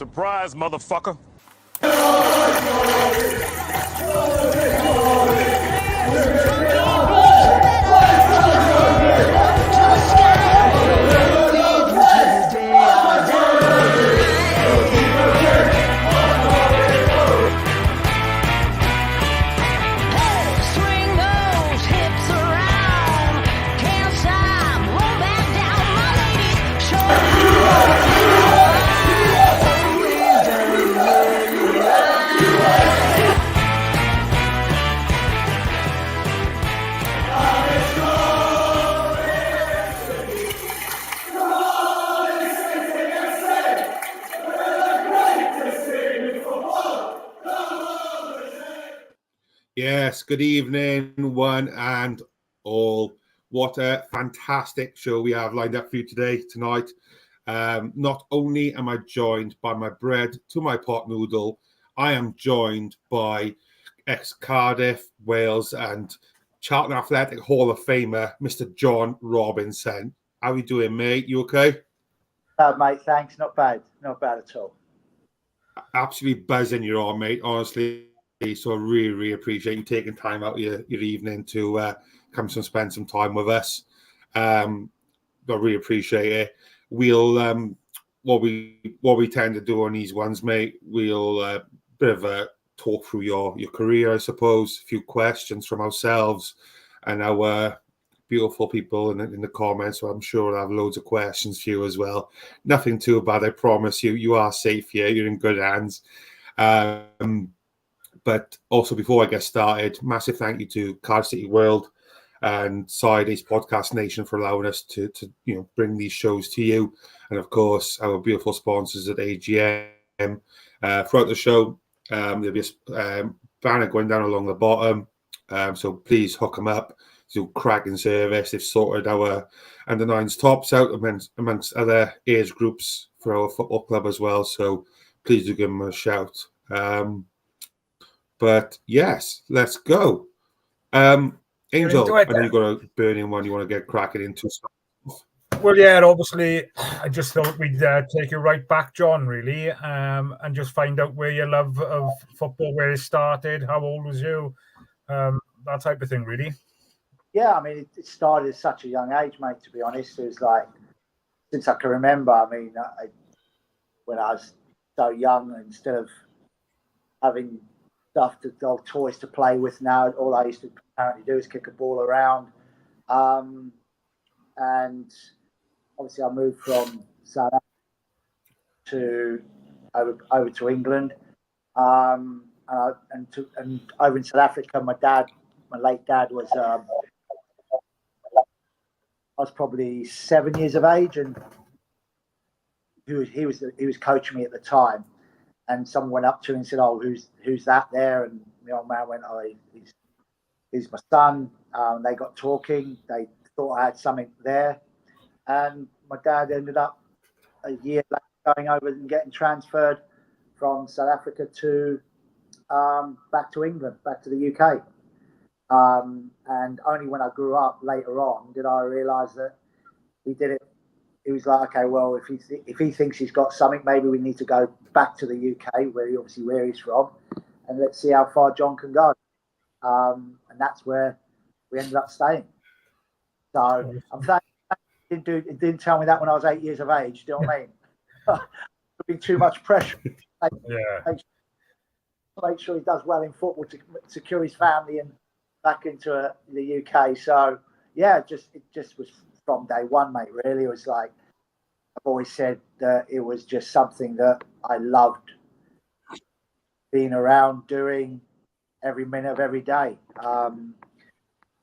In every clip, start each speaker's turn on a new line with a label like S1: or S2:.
S1: Surprise, motherfucker.
S2: Yes, good evening, one and all. What a fantastic show we have lined up for you tonight. Not only am I joined by my bread to my pot noodle, I am joined by ex-Cardiff, Wales and Charlton Athletic Hall of Famer, Mr. John Robinson. How are you doing, mate? You okay?
S3: Mate, thanks. Not bad. Not bad at all.
S2: Absolutely buzzing you're on, mate, honestly. So I really appreciate you taking time out of your evening to come and spend some time with us. I really appreciate it. We'll what we tend to do on these ones, mate. We'll bit of a talk through your career, I suppose. A few questions from ourselves and our beautiful people in the comments. So I'm sure I'll have loads of questions for you as well. Nothing too bad, I promise you. You are safe here. You're in good hands. But also, before I get started, massive thank you to Cardiff City World and Side's Podcast Nation for allowing us to bring these shows to you, and of course our beautiful sponsors at AJM. Throughout the show, there'll be a banner going down along the bottom, so please hook them up. Do cracking service. They've sorted our under nines tops out amongst other age groups for our football club as well. So please do give them a shout. But yes, let's go. Angel, I know you've got a burning one you want to get cracking into.
S4: Well, yeah, obviously, I just thought we'd take you right back, John, really, and just find out where your love of football, where it started, how old was you, that type of thing, really.
S3: Yeah, I mean, it started at such a young age, mate, to be honest. It was like, since I can remember, I mean, when I was so young, instead of having toys to play with now, all I used to apparently do is kick a ball around. And obviously I moved from South Africa to over to England. And over in South Africa, my late dad was I was probably 7 years of age, and he was coaching me at the time. And someone went up to him and said, "Oh, who's that there?" And the old man went, "Oh, he's my son." They got talking. They thought I had something there, and my dad ended up a year later going over and getting transferred from South Africa to back to England, back to the UK. And only when I grew up later on did I realise that he did it. He was like, okay, well, if he thinks he's got something, maybe we need to go back to the UK, where he's from, and let's see how far John can go. And that's where we ended up staying. So I'm thankful it didn't tell me that when I was 8 years of age. Do you know what I mean? It would be too much pressure. Make sure he does well in football to secure his family and back into the UK. So yeah, it just was from day one, mate. Really, it was like I've always said that it was just something that I loved being around, doing every minute of every day.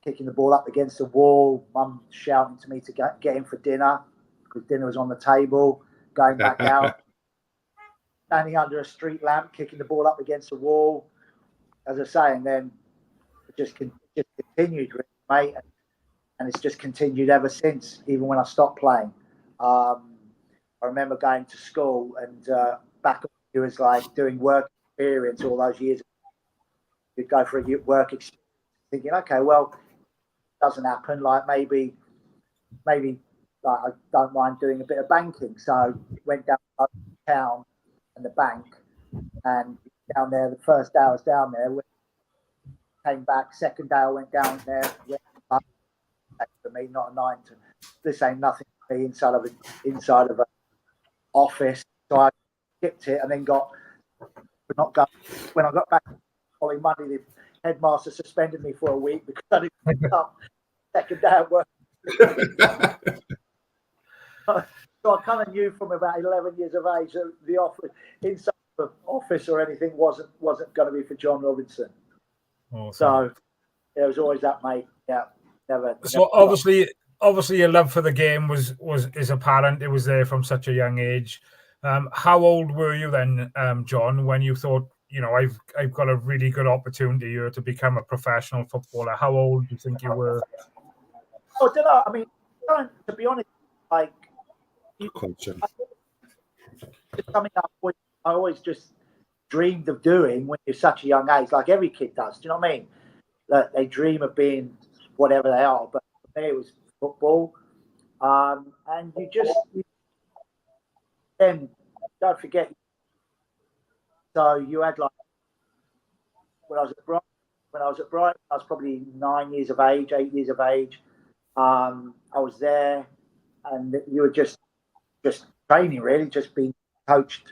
S3: Kicking the ball up against the wall, mum shouting to me to get in for dinner because dinner was on the table. Going back out, standing under a street lamp, kicking the ball up against the wall. As I say, and then it just continued, really, mate. And it's just continued ever since, even when I stopped playing. I remember going to school and back it was like doing work experience all those years. You'd go for a work experience thinking, okay, well, it doesn't happen. Like maybe like I don't mind doing a bit of banking. So went down to town and the bank, and down there. The first day I was down there, came back. Second day I went down there. For me, not a 9 to. This ain't nothing for me inside of an office. So I skipped it and then when I got back the following Monday, the headmaster suspended me for a week because I didn't pick up second day at work. So I kind of knew from about 11 years of age that the office, inside the office or anything wasn't going to be for John Robinson.
S4: Awesome.
S3: So there was always that, mate. Yeah, never.
S4: So obviously, your love for the game is apparent. It was there from such a young age. How old were you then, John, when you thought, I've got a really good opportunity here to become a professional footballer? How old do you think you were?
S3: I don't know. I mean, to be honest, like, it's something I always just dreamed of doing when you're such a young age, like every kid does. Do you know what I mean? That they dream of being whatever they are, but for me it was football. And then don't forget. So you had, like, when I was at Brighton, I was probably 8 years of age. I was there, and you were just training, really, just being coached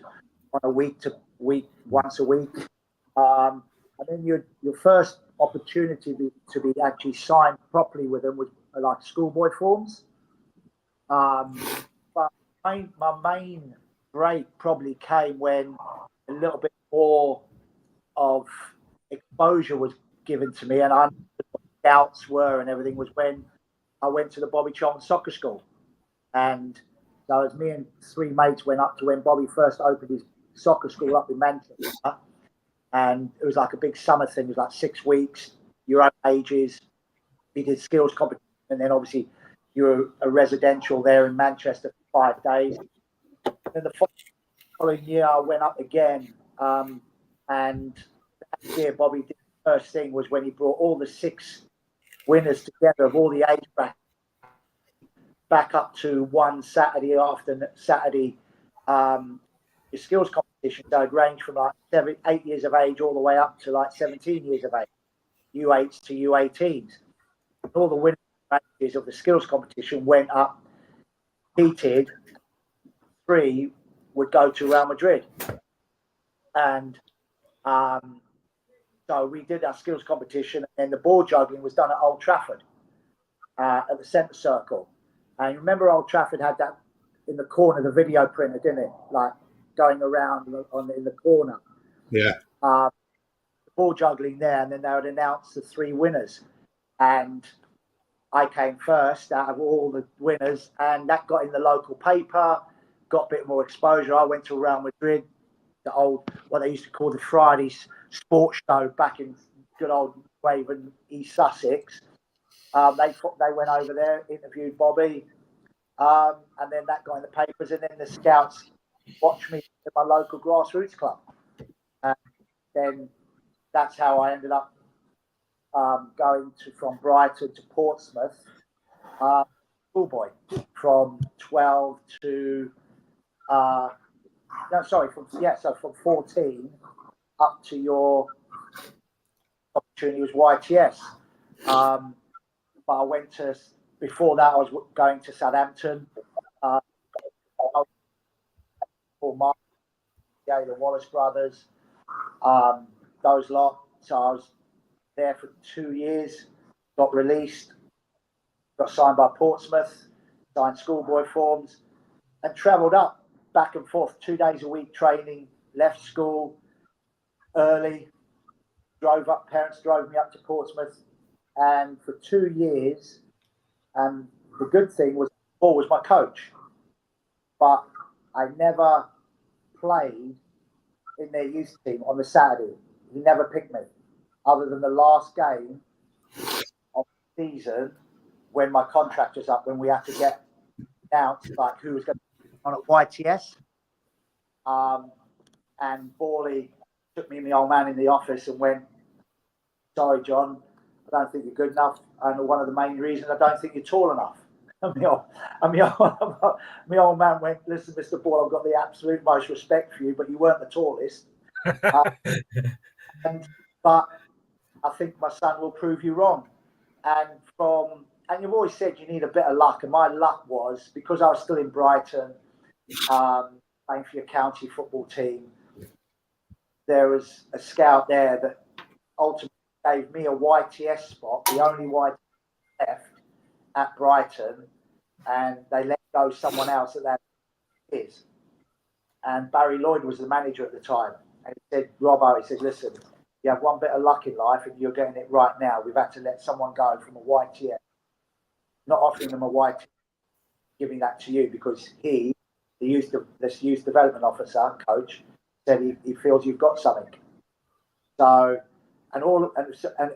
S3: on a week to week, once a week. And then your first opportunity to be actually signed properly with them was like schoolboy forms. But my main break probably came when a little bit more of exposure was given to me, and I understood what scouts were and everything, was when I went to the Bobby Charlton Soccer School. And so as me and 3 mates went up to when Bobby first opened his soccer school up in Manchester, and it was like a big summer thing. It was like 6 weeks, your own ages. We did skills competition, and then obviously you were a residential there in Manchester for 5 days. And the following year I went up again, and that year Bobby did the first thing was when he brought all the 6 winners together of all the age brackets back up to one Saturday your skills competition. So it ranged from like 8 years of age all the way up to like 17 years of age, U8s to U18s. All the winners of the skills competition went up, heated. 3 would go to Real Madrid. And so we did our skills competition, and the ball juggling was done at Old Trafford, at the centre circle. And remember, Old Trafford had that in the corner, the video printer, didn't it? Like going around in the corner.
S2: Yeah.
S3: The ball juggling there, and then they would announce the 3 winners. And I came first out of all the winners, and that got in the local paper, got a bit more exposure. I went to Real Madrid, the old, what they used to call the Friday sports show back in good old Raven, East Sussex. They went over there, interviewed Bobby, and then that got in the papers, and then the scouts watched me at my local grassroots club. And then that's how I ended up going from Brighton to Portsmouth, schoolboy, from 12 to from 14 up to your opportunity was YTS. But I went to, before that I was going to Southampton, the Wallace brothers, those lot. So I was there for 2 years, got released, got signed by Portsmouth, signed schoolboy forms, and travelled up back and forth 2 days a week training, left school early, parents drove me up to Portsmouth, and for 2 years, and the good thing was Paul was my coach, but I never played in their youth team on the Saturday. He never picked me, other than the last game of the season when my contract was up, when we had to get announced like who was going to be on at YTS. And Borley took me and my old man in the office and went, "Sorry, John, I don't think you're good enough. And one of the main reasons, I don't think you're tall enough." And my old man went, "Listen, Mr. Ball, I've got the absolute most respect for you, but you weren't the tallest. But I think my son will prove you wrong." And you've always said you need a bit of luck, and my luck was because I was still in Brighton, playing for your county football team. There was a scout there that ultimately gave me a YTS spot, the only YTS left at Brighton, and they let go someone else at that is. And Barry Lloyd was the manager at the time, and he said, "Robbo," he said, "listen, you have one bit of luck in life, and you're getting it right now. We've had to let someone go from a YTS, not offering them a YTS, giving that to you because the youth development officer, coach, said he feels you've got something." So, and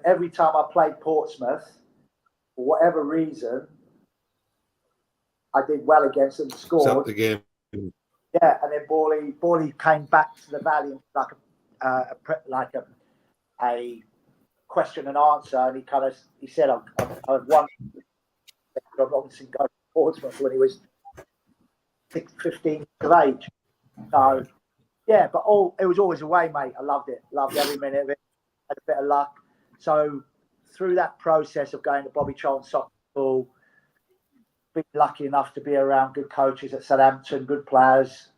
S3: every time I played Portsmouth, for whatever reason, I did well against them, scored.
S2: The game.
S3: Yeah, and then Borley came back to the Valley like a question and answer, and he said, "I've won." I've obviously go to Portsmouth when he was 15 years of age. So yeah, but it was always away, mate. I loved it. Loved every minute of it. Had a bit of luck. So through that process of going to Bobby Charlton Soccer School, been lucky enough to be around good coaches at Southampton, good players.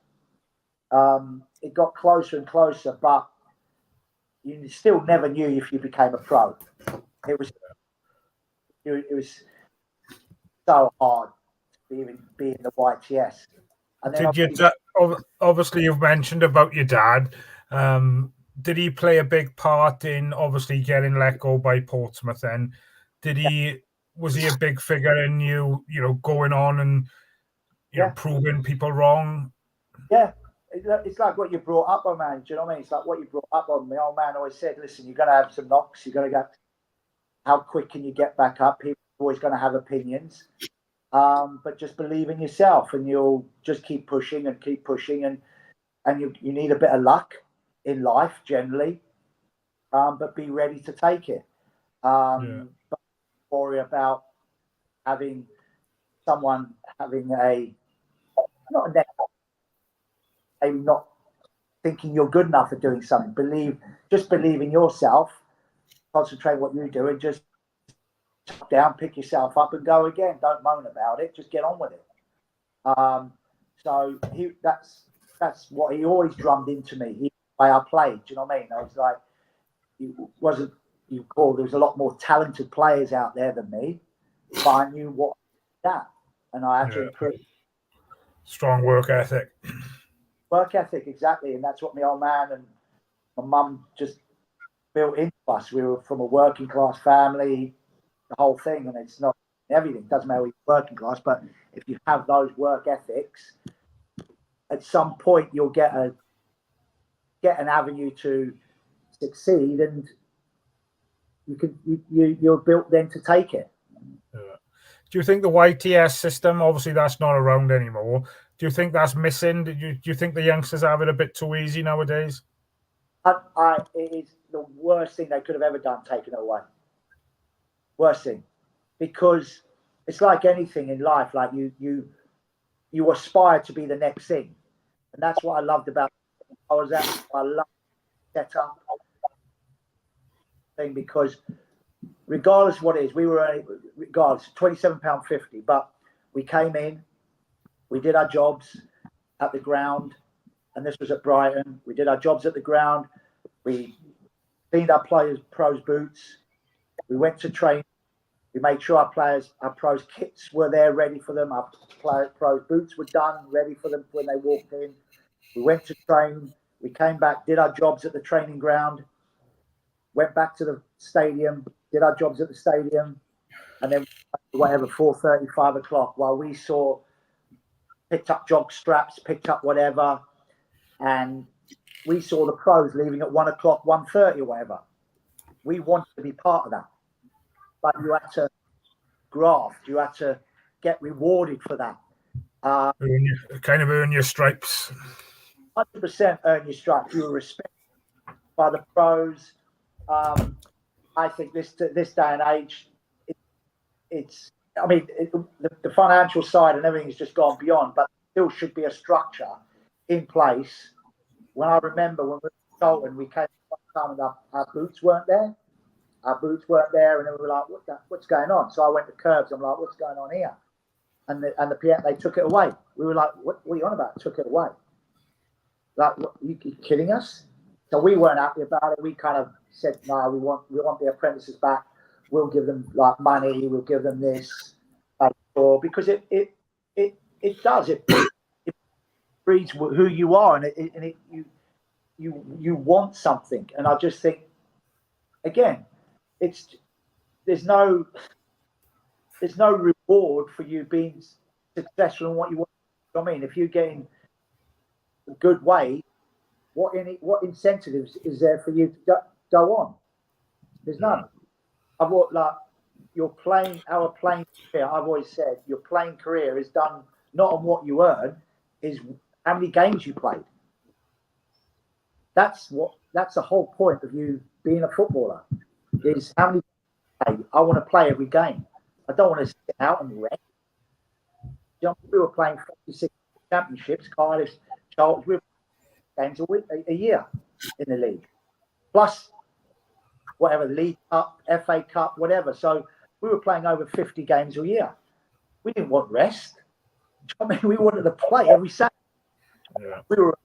S3: It got closer and closer, but you still never knew if you became a pro. It was so hard to even be in the YTS. And then
S4: obviously you've mentioned about your dad. Did he play a big part in obviously getting let go by Portsmouth then? Was he a big figure in you going on and proving people wrong?
S3: Yeah. It's like what you brought up on, man. Do you know what I mean? It's like what you brought up on. My old man always said, "Listen, you're going to have some knocks. You're going to go, how quick can you get back up? People are always going to have opinions. But just believe in yourself, and you'll just keep pushing, and you need a bit of luck in life generally, but be ready to take it. But worry about having someone having maybe not thinking you're good enough at doing something. Believe in yourself, concentrate what you do, and just down, pick yourself up and go again. Don't moan about it. Just get on with it." So that's what he always drummed into me. The way I played, do you know what I mean? I was like, there was a lot more talented players out there than me, but I knew what that, and I had to improve.
S4: Strong work ethic.
S3: Work ethic, exactly, and that's what my old man and my mum just built into us. We were from a working class family, the whole thing, and it's not everything. It doesn't matter whether you're working class, but if you have those work ethics, at some point you'll get an avenue to succeed, and you're built then to take it.
S4: Do you think the YTS system, obviously that's not around anymore, do you think that's missing? Do you think the youngsters have it a bit too easy nowadays?
S3: It is the worst thing they could have ever done, taken it away. Worst thing, because it's like anything in life. Like you aspire to be the next thing, and that's what I loved about. I love set up thing because regardless of what it is, we were regardless £27.50, but we came in, we did our jobs at the ground, and this was at Brighton. We did our jobs at the ground. We cleaned our pros' boots. We went to train. We made sure our pros' kits were there ready for them. Our pros' boots were done, ready for them when they walked in. We went to train. We came back, did our jobs at the training ground, went back to the stadium, did our jobs at the stadium, and then whatever, 4:30, 5 o'clock, while we picked up jog straps, picked up whatever, and we saw the pros leaving at 1 o'clock, 1:30 or whatever. We wanted to be part of that. But you had to graft, you had to get rewarded for that.
S4: Kind of earn your stripes.
S3: 100% earn your stripes. You were respected by the pros. I think this day and age, it's I mean, the financial side and everything's just gone beyond, but there still should be a structure in place. When I remember when we were Charlton, we came one time and our boots weren't there. Our boots weren't there, and then we were like, what's going on? So I went to Curbs. I'm like, what's going on here? And the PM, they took it away. We were like, what are you on about? Took it away. Like, what, you kidding us? So we weren't happy about it. We kind of said, no, we want the apprentices back. We'll give them like money. We'll give them this, because it does it breeds who you are, and you want something. And I just think, again, there's no reward for you being successful in what you want. I mean, if you're getting a good wage, what incentives is there for you to go on? There's none. I've got like our playing career. I've always said your playing career is done not on what you earn, is how many games you played. That's the whole point of you being a footballer, is how many games you play. I want to play every game. I don't want to sit out and rest. We were playing 46 championships, Cardiff, Charlton, we were games a year in the league, plus whatever, League Cup, FA Cup, whatever. So we were playing over 50 games a year. We didn't want rest. I mean, we wanted to play every Saturday. Yeah. We were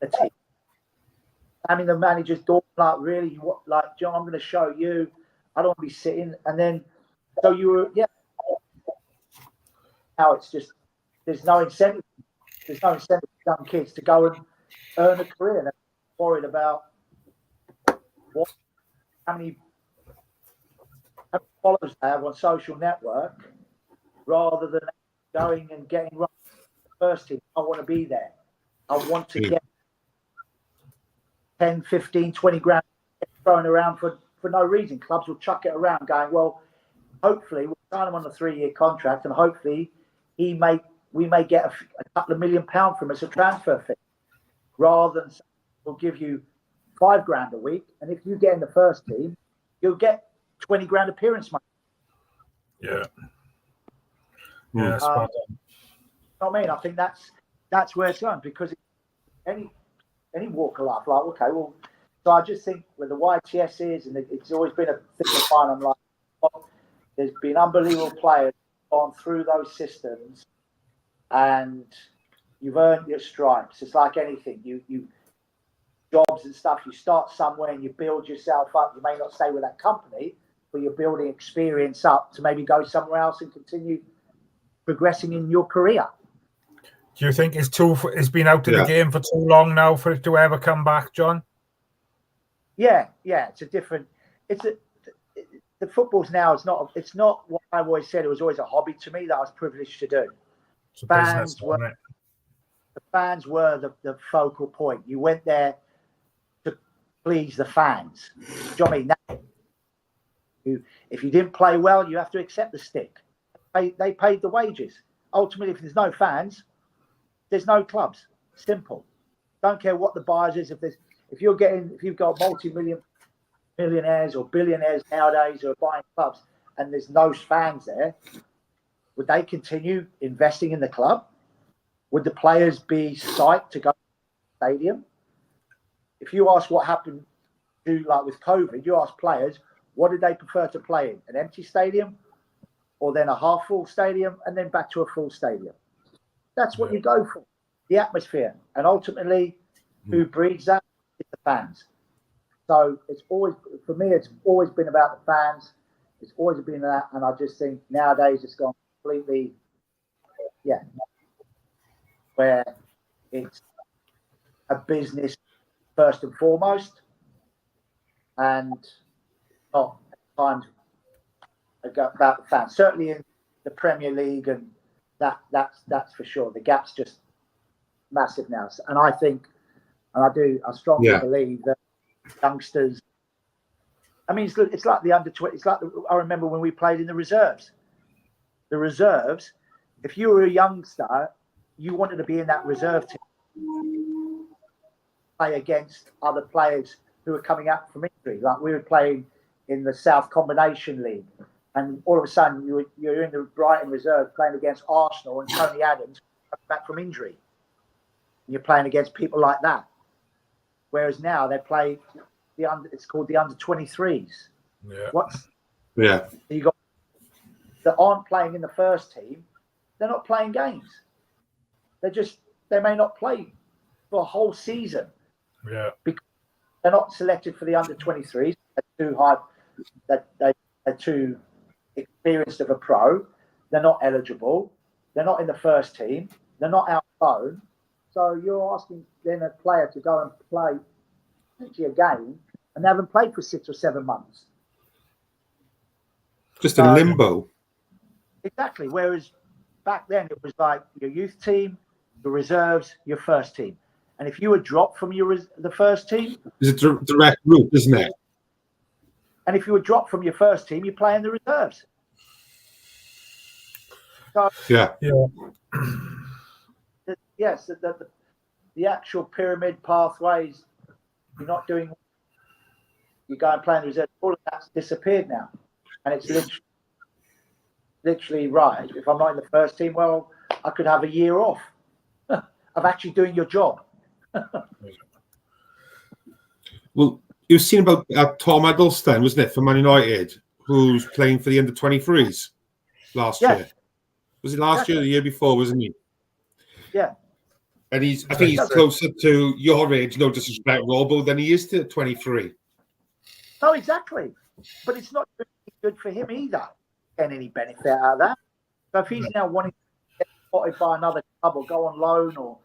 S3: a team. I mean, the manager's door, like, really, like, John, I'm going to show you. I don't want to be sitting. And then, so you were, yeah. Now it's just, there's no incentive. There's no incentive for young kids to go and earn a career. They're worried about how many followers they have on social network, rather than going and getting right the first team. I want to be there. I want to get 10, 15, 20 grand thrown around for no reason. Clubs will chuck it around going, well, hopefully we'll sign him on a 3-year contract, and hopefully we may get a couple of £1 million from us a transfer fee, rather than we'll give you £5 grand a week, and if you get in the first team, you'll get 20 grand appearance money.
S4: Yeah.
S3: Yeah, spot on. I mean, I think that's where it's going, because any walk of life, like, okay, well, so I just think with the YTS is, and it's always been a thing of mine, I'm like, well, there's been unbelievable players gone through those systems, and you've earned your stripes. It's like anything, you jobs and stuff, you start somewhere and you build yourself up. You may not stay with that company, but you're building experience up to maybe go somewhere else and continue progressing in your career.
S4: Do you think it's been out of the game for too long now for it to ever come back, John?
S3: Yeah, the football's now, it's not what I've always said. It was always a hobby to me that I was privileged to do. The fans were the focal point. You went there to please the fans. Do you know what I mean? If you didn't play well, you have to accept the stick. They paid the wages. Ultimately, if there's no fans, there's no clubs. Simple. Don't care what the buyers is. If you've got millionaires or billionaires nowadays who are buying clubs and there's no fans there, would they continue investing in the club? Would the players be psyched to go to the stadium? If you ask what happened like with COVID, you ask players, what did they prefer to play in? An empty stadium, or then a half full stadium, and then back to a full stadium? That's what you go for, the atmosphere. And ultimately, who breeds that is the fans. So it's always, for me, it's always been about the fans. It's always been that. And I just think nowadays it's gone completely, where it's a business first and foremost, and not at times about the fans. Certainly in the Premier League, and that's for sure. The gap's just massive now. And I think, and I strongly believe that youngsters, I mean, it's like the under 20. It's like I remember when we played in the reserves. The reserves, if you were a youngster, you wanted to be in that reserve team, play against other players who were coming up from injury. Like we were playing in the South Combination League, and all of a sudden you're in the Brighton reserve playing against Arsenal and Tony Adams back from injury. And you're playing against people like that. Whereas now they play it's called the under-23s.
S2: Yeah.
S3: You got that aren't playing in the first team. They're not playing games. They may not play for a whole season.
S4: Yeah.
S3: Because they're not selected for the under-23s. They're too high. They're too experienced of a pro. They're not eligible. They're not in the first team. They're not out loan. So you're asking then a player to go and play a game and they haven't played for 6 or 7 months.
S2: Just in limbo.
S3: Exactly. Whereas back then it was like your youth team, the reserves, your first team. And if you were dropped from the first team,
S2: it's a direct route, isn't it?
S3: And if you were dropped from your first team, you play in the reserves. So, yes, the actual pyramid pathways, you're not doing. You go and play in the reserves. All of that's disappeared now, and it's literally right. If I'm not in the first team, well, I could have a year off of actually doing your job.
S2: Well, you've seen about Tom Eggleston, wasn't it, for Man United, who's playing for the under-23s last year. Was it last year or the year before, wasn't he?
S3: Yeah.
S2: And I think he's closer to your age, no disrespect, Robo, than he is to 23.
S3: No, exactly. But it's not good for him either, getting any benefit out of that. So if he's now wanting to get spotted by another club or go on loan or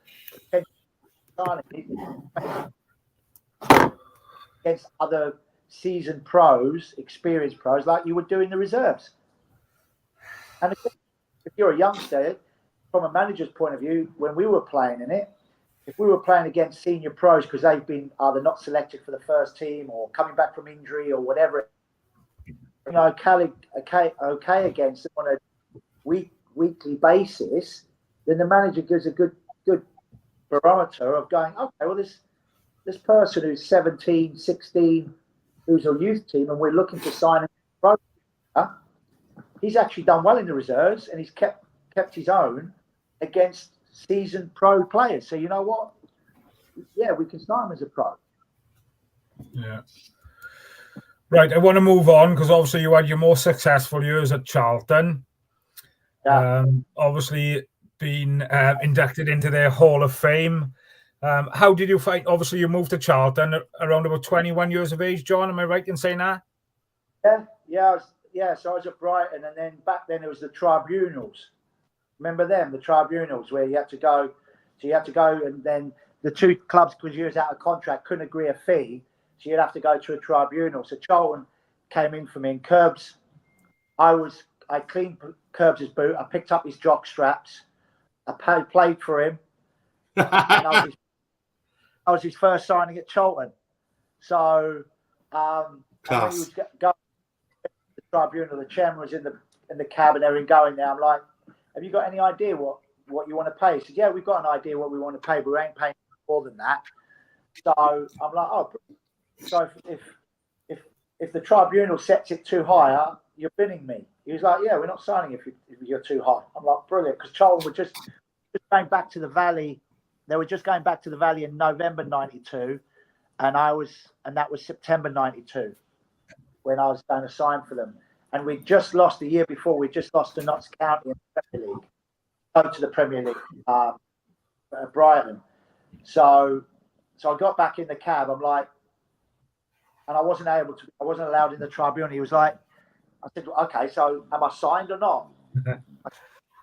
S3: against other seasoned pros, experienced pros, like you would do in the reserves. And if you're a youngster, from a manager's point of view, when we were playing in it, if we were playing against senior pros because they've been either not selected for the first team or coming back from injury or whatever, okay against them on a weekly basis, then the manager gives a good barometer of going, okay, well, this person who's 17, 16, who's a youth team, and we're looking to sign him, he's actually done well in the reserves and he's kept his own against seasoned pro players. So you know what? Yeah, we can sign him as a pro.
S4: Yeah. Right, I want to move on because obviously you had your more successful years at Charlton.
S3: Yeah.
S4: Obviously been inducted into their Hall of Fame. How did you find? Obviously, you moved to Charlton around about 21 years of age, John. Am I right in saying that?
S3: Yeah. So I was at Brighton, and then back then it was the tribunals. Remember them, the tribunals, where you had to go. So you had to go, and then the two clubs, because you was out of contract, couldn't agree a fee. So you'd have to go to a tribunal. So Charlton came in for me, and Curbs. I cleaned Curbs' boot. I picked up his jock straps. I played for him. And I was his first signing at Charlton. So when he was going to the tribunal, the chairman was in the cab and everything going there. I'm like, have you got any idea what you want to pay? He said, yeah, we've got an idea what we want to pay, but we ain't paying more than that. So I'm like, oh, so if the tribunal sets it too high, you're binning me. He was like, yeah, we're not signing if you're too high. I'm like, brilliant, because Charlton were just going back to the Valley. They were just going back to the Valley in November '92, and that was September '92 when I was going to sign for them. And we just lost the year before. We just lost to Notts County in the Premier League, go to the Premier League, Brighton. So I got back in the cab. I'm like, and I wasn't allowed in the tribunal. He was like, I said, okay, so am I signed or not?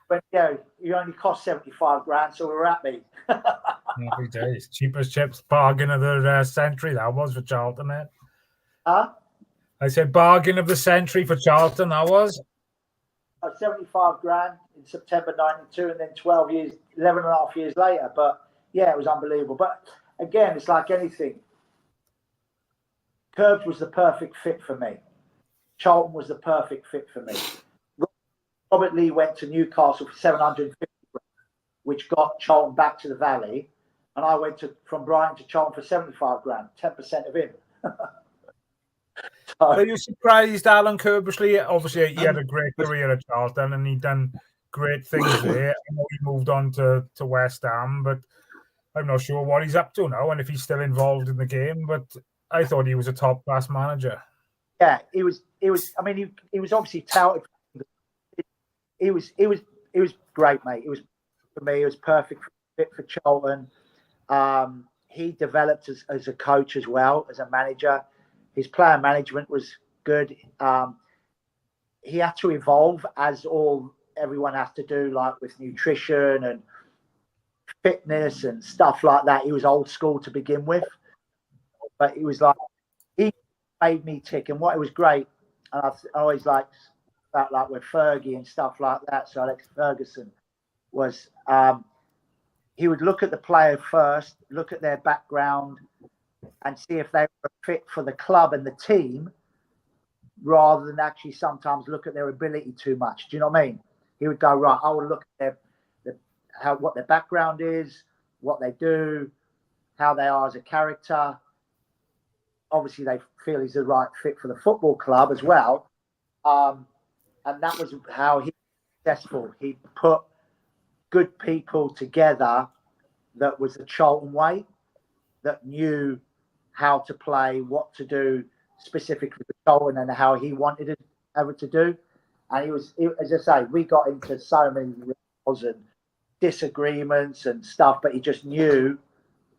S3: But yeah, you only cost 75 grand, so we're happy.
S4: Happy days. Cheapest chips bargain of the century, that was for Charlton, man.
S3: Huh?
S4: I said bargain of the century for Charlton, that was.
S3: 75 grand in September 92 and then 11 and a half years later. But yeah, it was unbelievable. But again, it's like anything. Curbs was the perfect fit for me. Charlton was the perfect fit for me. Robert Lee went to Newcastle for 750 grand, which got Charlton back to the Valley. And I went from Brighton to Charlton for 75 grand, 10% of him.
S4: So you surprised Alan Kirbysley? Obviously, he had a great career at Charlton and he'd done great things there. I know he moved on to West Ham, but I'm not sure what he's up to now and if he's still involved in the game. But I thought he was a top class manager.
S3: Yeah, he was. I mean, he was obviously touted. He was great, mate. It was for me. It was perfect fit for Charlton. He developed as a coach as well as a manager. His player management was good. He had to evolve as everyone has to do, like with nutrition and fitness and stuff like that. He was old school to begin with, but he was like, he made me tick. And what was great, and I always liked that, like with Fergie and stuff like that. So Alex Ferguson was, he would look at the player first, look at their background, and see if they were fit for the club and the team, rather than actually sometimes look at their ability too much. Do you know what I mean? He would go, right, I will look at what their background is, what they do, how they are as a character. Obviously, they feel he's the right fit for the football club as well. And that was how he was successful. He put good people together that was the Charlton way, that knew how to play, what to do specifically for Charlton and how he wanted it ever to do. And he was, as I say, we got into so many wars and disagreements and stuff, but he just knew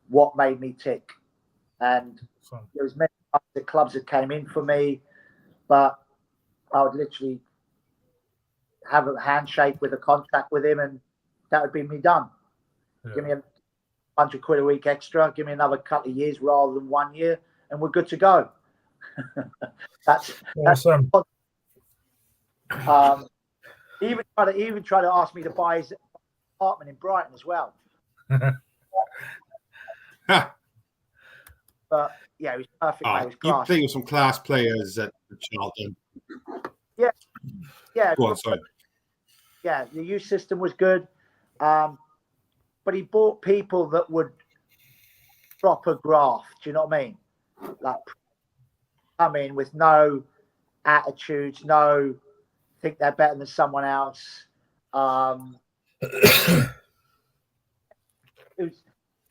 S3: what made me tick. And there was many other clubs that came in for me, but I would literally have a handshake with a contract with him, and that would be me done. Yeah. Give me £100 a week extra, give me another couple of years rather than 1 year, and we're good to go. That's
S4: awesome.
S3: He even tried to ask me to buy his apartment in Brighton as well. But yeah, it was perfect. It was
S2: you played with some class players at Charlton.
S3: Yeah.
S2: Go on, sorry.
S3: Yeah, the youth system was good. But he bought people that would proper graft. Do you know what I mean? Like, come in with no attitudes, no think they're better than someone else. Charlton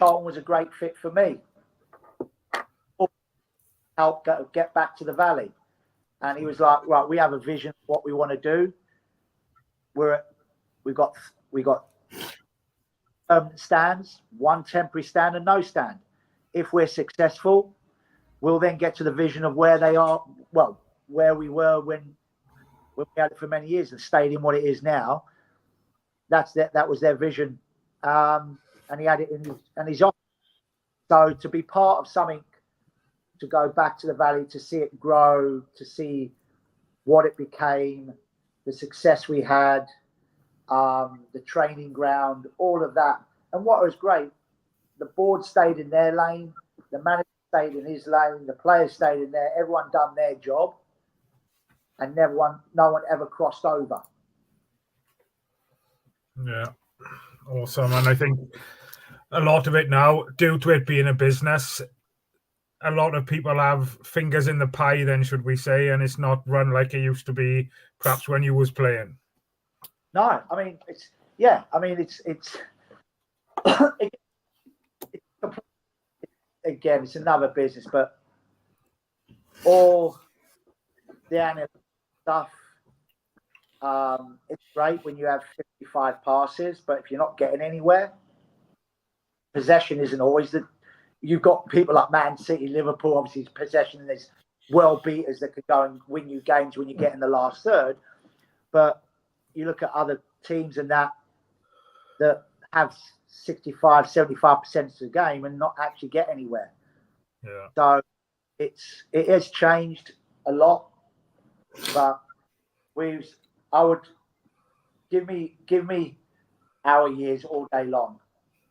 S3: was a great fit for me. Help get back to the Valley. And he was like, right, we have a vision of what we want to do. We got stands, one temporary stand and no stand. If we're successful, we'll then get to the vision of where they are. Well, where we were when we had it for many years, the stadium, what it is now. That was their vision, and he had it in his office. So to be part of something, to go back to the Valley, to see it grow, to see what it became, the success we had, the training ground, all of that. And what was great, the board stayed in their lane, the manager stayed in his lane, the players stayed in there, everyone done their job, and no one ever crossed over.
S4: Yeah, awesome. And I think a lot of it now, due to it being a business, a lot of people have fingers in the pie then, should we say, and it's not run like it used to be perhaps when you was playing.
S3: No, I mean, it's again, it's another business, but all the analytical stuff, it's great when you have 55 passes, but if you're not getting anywhere, possession isn't always you've got people like Man City, Liverpool, obviously it's possession, and there's world beaters that could go and win you games when you get in the last third. But you look at other teams and that have 65, 75% of the game and not actually get anywhere.
S4: Yeah.
S3: So it has changed a lot, but I would give me our years all day long.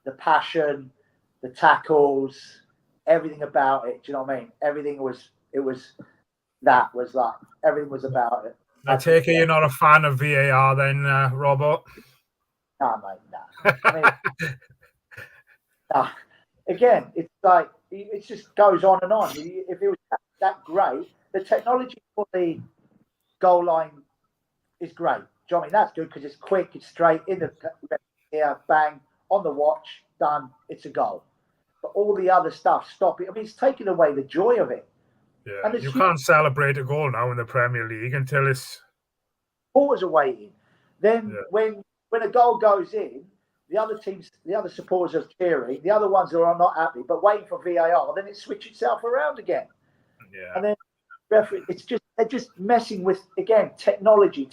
S3: The passion, the tackles, everything about it. Do you know what I mean? Everything was about it.
S4: I take it you're not a fan of VAR then, Robert?
S3: No, mate, no. I mean, no. Again, it's like, it just goes on and on. If it was that great. The technology for the goal line is great. Do you know what I mean? That's good because it's quick, it's straight, in the here, bang, on the watch, done, it's a goal. But all the other stuff, stop it. I mean, it's taken away the joy of it.
S4: Yeah, you can't celebrate a goal now in the Premier League until it's...
S3: Supporters are waiting. Then when a goal goes in, the other supporters are cheering, the other ones are not happy, but waiting for VAR, then it switches itself around again.
S4: Yeah.
S3: And then they're just messing with, again, technology.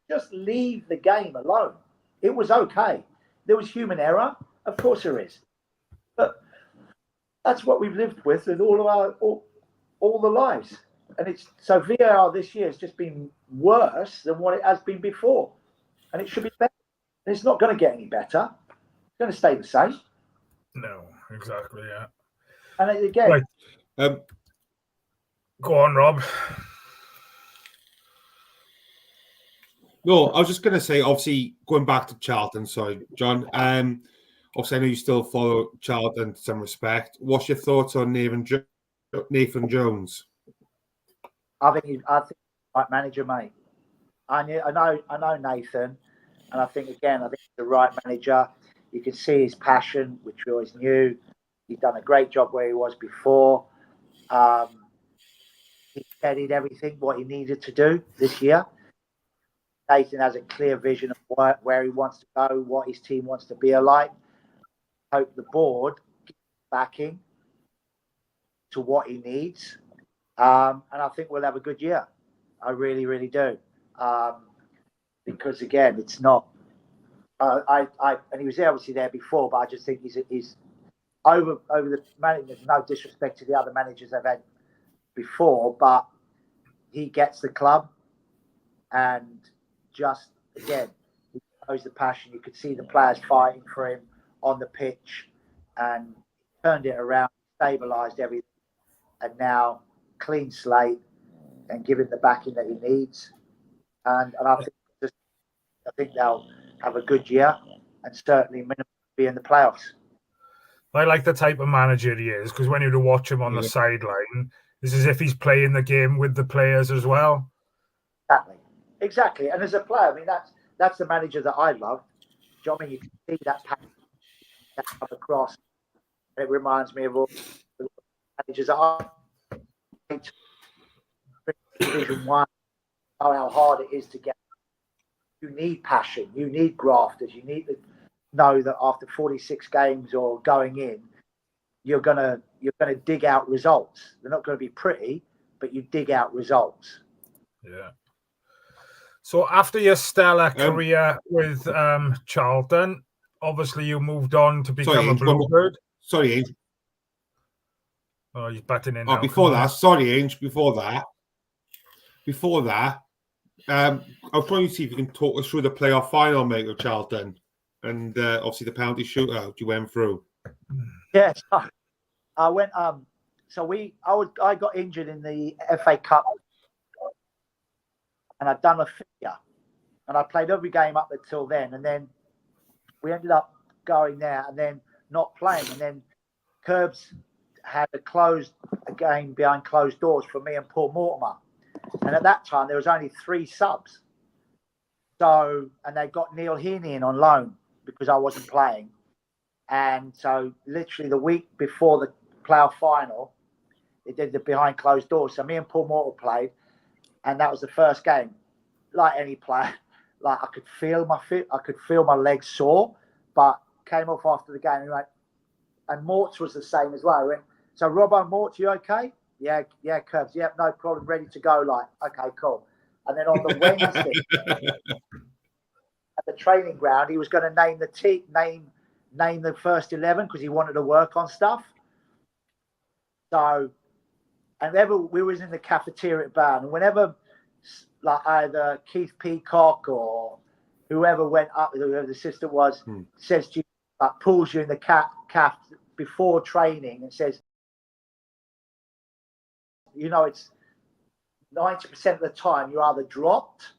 S3: Just leave the game alone. It was okay. There was human error, of course there is, but that's what we've lived with in all the lives. And it's so VAR this year has just been worse than what it has been before, and it should be better. And it's not going to get any better. It's going to stay the same.
S4: No, exactly. Yeah.
S3: And again,
S4: right. Go on, Rob.
S2: No, I was just going to say, obviously, going back to Charlton, sorry, John. Obviously, I know you still follow Charlton to some respect. What's your thoughts on Nathan Jones?
S3: I think he's the right manager, mate. I know Nathan, and I think he's the right manager. You can see his passion, which we always knew. He's done a great job where he was before. He studied everything what he needed to do this year. Nathan has a clear vision of where he wants to go, what his team wants to be like. Hope the board gives backing to what he needs, and I think we'll have a good year. I really, really do, because again, it's not. And he was obviously there before, but I just think he's over the management. No disrespect to the other managers they've had before, but he gets the club, and just again, he shows the passion. You could see the players fighting for him on the pitch, and turned it around, stabilised everything, and now clean slate and give him the backing that he needs. And I think they'll have a good year and certainly minimum be in the playoffs.
S4: I like the type of manager he is, because when you watch him on the sideline, it's as if he's playing the game with the players as well.
S3: Exactly. And as a player, I mean, that's the manager that I love. Do you know what I mean? You can see that passion that come across. It reminds me of all the managers that I Division 1, how hard it is to get. You need passion. You need grafters. You need to know that after 46 games or going in, you're gonna dig out results. They're not going to be pretty, but you dig out results.
S4: Yeah. So after your stellar career with Charlton, obviously you moved on to become a Bluebird.
S2: Sorry, Ainge.
S4: Oh, he's batting in now.
S2: Before that, sorry, Ainge. Before that, I was trying to see if you can talk us through the playoff final, mate, of Charlton, and obviously the penalty shootout you went through.
S3: Yes, I went. I got injured in the FA Cup, and I'd done a figure, and I played every game up until then, and then we ended up going there and then not playing, and then Curbs had a game behind closed doors for me and Paul Mortimer, and at that time there was only 3 subs. So, and they got Neil Heaney in on loan because I wasn't playing, and so literally the week before the playoff final, they did the behind closed doors. So me and Paul Mortimer played. And that was the first game. Like any player, like I could feel my legs sore, but came off after the game. And Mort's was the same as well. He went, so Robbo, Mort, you okay? Yeah, Curbs. Yep, no problem. Ready to go. Like, okay, cool. And then on the Wednesday at the training ground, he was going to name the first 11 because he wanted to work on stuff. So. And we was in the cafeteria at Browne, and whenever, like either Keith Peacock or whoever went up, whoever the assistant was, says to you, pulls you in the caf before training and says, it's 90% of the time you're either dropped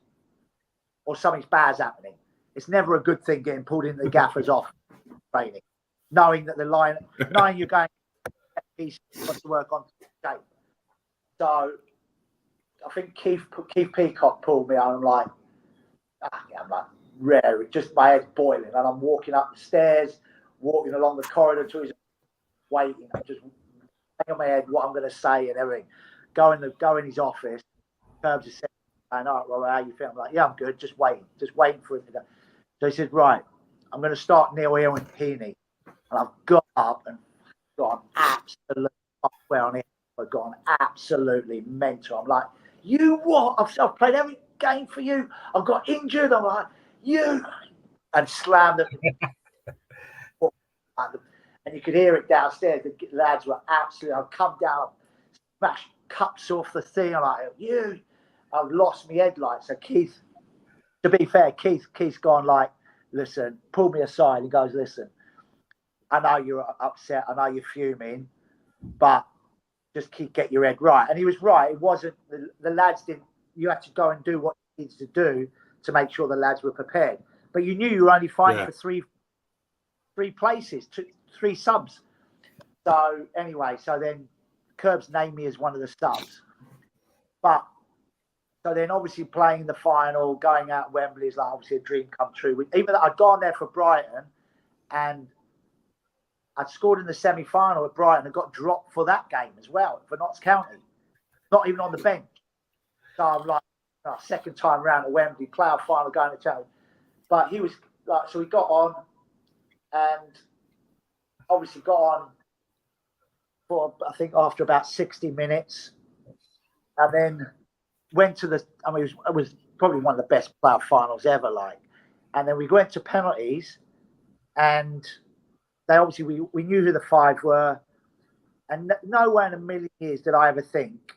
S3: or something's bad's happening. It's never a good thing getting pulled into the gaffers off training, knowing that knowing you're going. He wants to work on So I think Keith Peacock pulled me, and I'm like, rare. Just my head's boiling, and I'm walking up the stairs, walking along the corridor to his, waiting. I'm just hanging on my head what I'm going to say and everything. Go in his office. Curbs is saying, "All right, well, how you feel?" I'm like, "Yeah, I'm good. Just waiting for it to go." So he said, "Right, I'm going to start Neil Heaney," and I've got up and gone absolutely on it. I've gone absolutely mental. I'm like, "You what? I've played every game for you. I've got injured." I'm like, "You," and slammed it. And you could hear it downstairs. The lads were absolutely. I've come down, smashed cups off the thing. I'm like, "You." I've lost my headlights. So Keith, to be fair, Keith's gone like, "Listen," pulled me aside and goes, "Listen, I know you're upset. I know you're fuming, but just get your head right." And he was right. It wasn't the lads didn't. You had to go and do what you needed to do to make sure the lads were prepared. But you knew you were only fighting for three places, three subs. So anyway, so then Curbs named me as one of the subs. But so then obviously playing the final, going out Wembley is like obviously a dream come true. Even though I'd gone there for Brighton and I'd scored in the semi-final at Brighton and got dropped for that game as well, for Notts County. Not even on the bench. So I'm like, second time round at Wembley, playoff final, going to challenge. But he was like, so we got on and obviously got on for, I think, after about 60 minutes. And then went to it was probably one of the best playoff finals ever, like. And then we went to penalties and they obviously, we knew who the five were. And nowhere in a million years did I ever think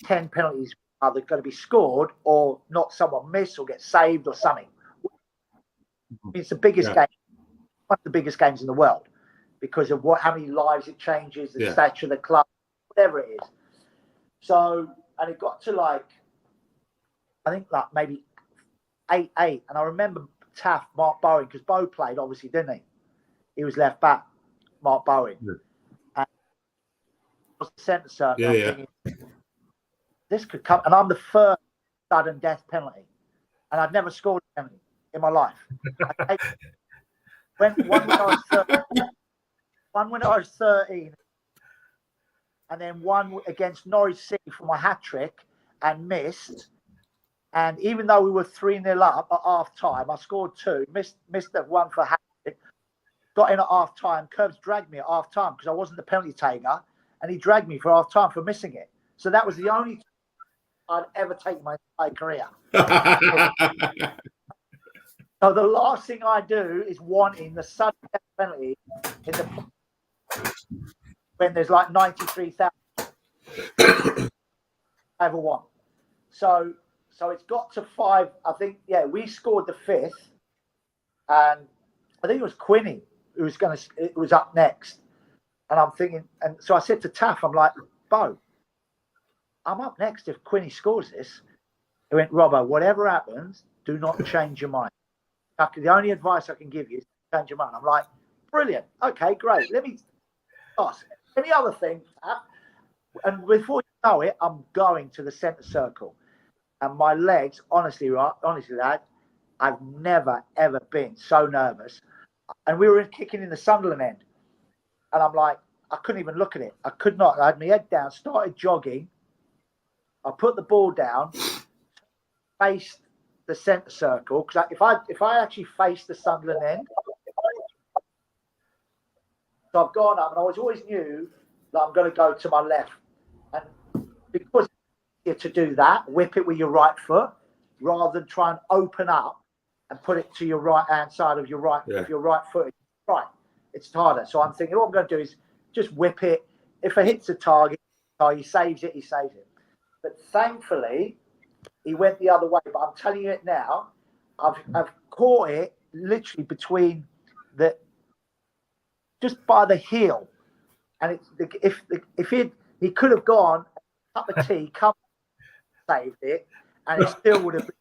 S3: 10 penalties are going to be scored or not someone miss or get saved or something. It's the biggest game, one of the biggest games in the world because of how many lives it changes, the stature of the club, whatever it is. So, and it got to like, I think like maybe 8-8. And I remember Taff, Mark Bowen, because Bo played obviously, didn't he? He was left back, Mark Bowen. Yeah. And I was the centre circle. Thinking, this could come. And I'm the first sudden death penalty. And I'd never scored a penalty in my life. One when I was 13. And then one against Norwich City for my hat trick and missed. And even though we were 3-0 up at half time, I scored 2, missed the one for hat trick, got in at half time. Curbs dragged me at half time because I wasn't the penalty taker, and he dragged me for half time for missing it. So that was the only time I'd ever taken my entire career. So the last thing I do is wanting the sudden death penalty in the when there's like 93,000 ever won. So it's got to 5. I think, we scored the 5th, and I think it was Quinny who was up next. And I'm thinking, and so I said to Taff, I'm like, "Bo, I'm up next if Quinny scores this." He went, "Robbo, whatever happens, do not change your mind. The only advice I can give you is change your mind." I'm like, "Brilliant. Okay, great. Let me ask any other thing." And before you know it, I'm going to the centre circle. And my legs, honestly, lad, I've never, ever been so nervous. And we were kicking in the Sunderland end. And I'm like, I couldn't even look at it. I could not. I had my head down, started jogging. I put the ball down, faced the centre circle. Because if I actually faced the Sunderland end, so I've gone up and I always knew that I'm going to go to my left. And because to do that, whip it with your right foot rather than try and open up and put it to your right hand side of your right. If your right foot is right, it's harder. So I'm thinking, what I'm going to do is just whip it. If it hits a target, he saves it. But thankfully, he went the other way. But I'm telling you it now, I've caught it literally between just by the heel, and if he could have gone a cup of tea, saved it, and it still would have been.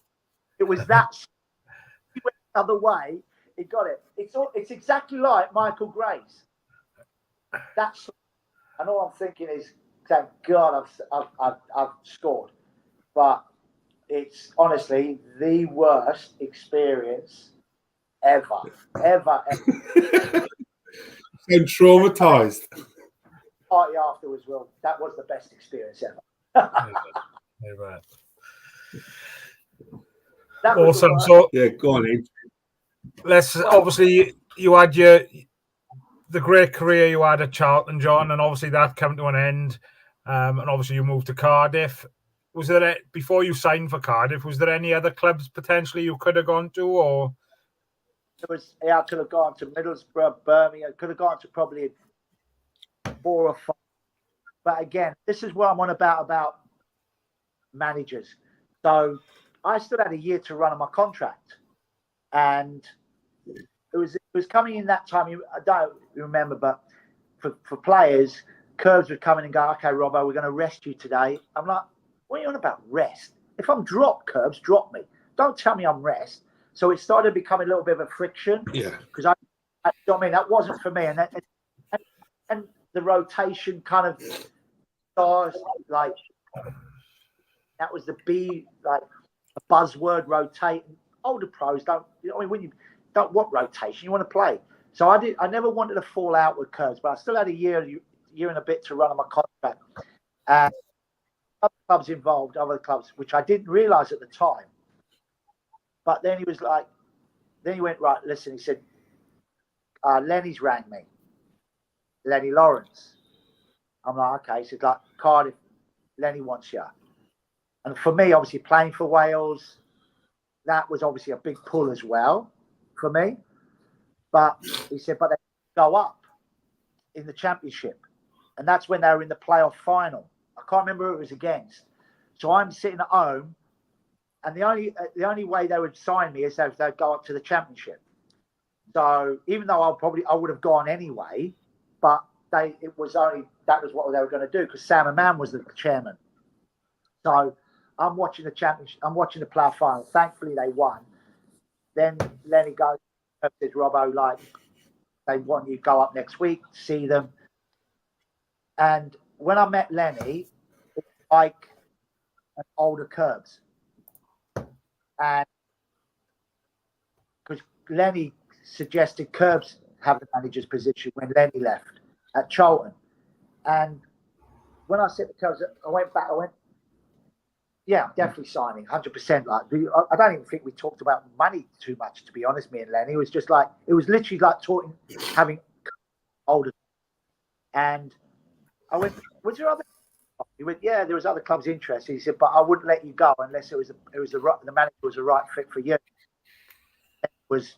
S3: It was that. He went the other way. He got it. It's exactly like Michael Gray's. And all I'm thinking is thank God I've scored. But it's honestly the worst experience ever.
S2: I'm traumatized.
S3: Party afterwards, well, that was the best experience ever. That was
S4: awesome. So
S2: yeah, go on, Ed.
S4: let's obviously you had the great career you had at Charlton, John, and obviously that came to an end. And obviously you moved to Cardiff. Was there before you signed for Cardiff? Was there any other clubs potentially you could have gone to, or?
S3: I could have gone to Middlesbrough, Birmingham. I could have gone to probably 4 or 5. But again, this is what I'm on about managers. So I still had a year to run on my contract, and it was coming in that time. I don't remember, but for players, Curbs would come in and go, "Okay, Robbo, we're going to rest you today." I'm like, "What are you on about rest? If I'm dropped, Curbs, drop me. Don't tell me I'm rest." So it started becoming a little bit of a friction.
S2: Yeah.
S3: Because I mean, that wasn't for me, and the rotation kind of stars like that was the a buzzword rotating. Older pros don't. I mean, when you don't want rotation, you want to play. So I never wanted to fall out with Curbs, but I still had a year and a bit to run on my contract. And other clubs involved, other clubs, which I didn't realise at the time. But then he went, right, listen, he said, Lenny's rang me. Lenny Lawrence. I'm like, okay. He said, like, Cardiff, Lenny wants you. And for me, obviously, playing for Wales, that was obviously a big pull as well for me. But he said, but they go up in the Championship. And that's when they were in the playoff final. I can't remember who it was against. So I'm sitting at home, and the only way they would sign me is if they'd go up to the Championship. So even though I would have gone anyway, but that was what they were going to do because Sam Amman was the chairman. So I'm watching the Championship. I'm watching the playoff final. Thankfully, they won. Then Lenny goes, says, Robbo, like, they want you to go up next week, see them. And when I met Lenny, it was like an older Curbs. And because Lenny suggested Curbs have the manager's position when Lenny left at Charlton. And when I said to Curbs, I went, yeah, I'm definitely signing, 100%. Like, I don't even think we talked about money too much, to be honest, me and Lenny. It was just like, it was literally like having older. And I went, was there other? He went, yeah, there was other clubs interested. He said, but I wouldn't let you go unless the manager was a right fit for you. It was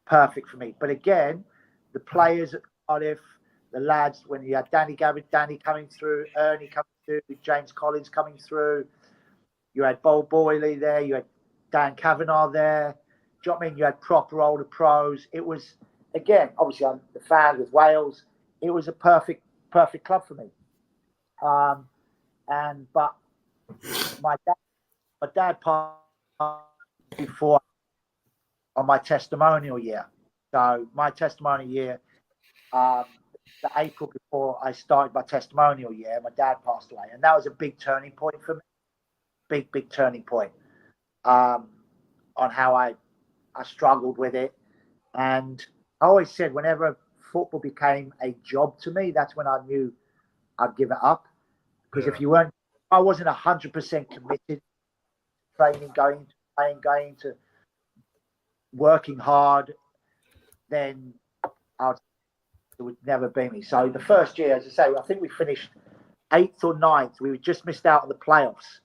S3: perfect for me. But again, the players at Cardiff, the lads, when you had Danny coming through, Ernie coming through, James Collins coming through, you had Bob Boyley there, you had Dan Kavanagh there. Do you know what I mean? You had proper older pros. It was, again, obviously I'm the fan with Wales. It was a perfect club for me. But my dad passed before on my testimonial year. So my testimonial year, the April before I started my testimonial year, my dad passed away, and that was a big turning point for me. Big turning point on how I struggled with it. And I always said whenever football became a job to me, that's when I knew I'd give it up. Because if I wasn't 100% committed to training, going to playing, going to working hard, then it would never be me. So the first year, as I say, I think we finished 8th or 9th. We just missed out on the playoffs.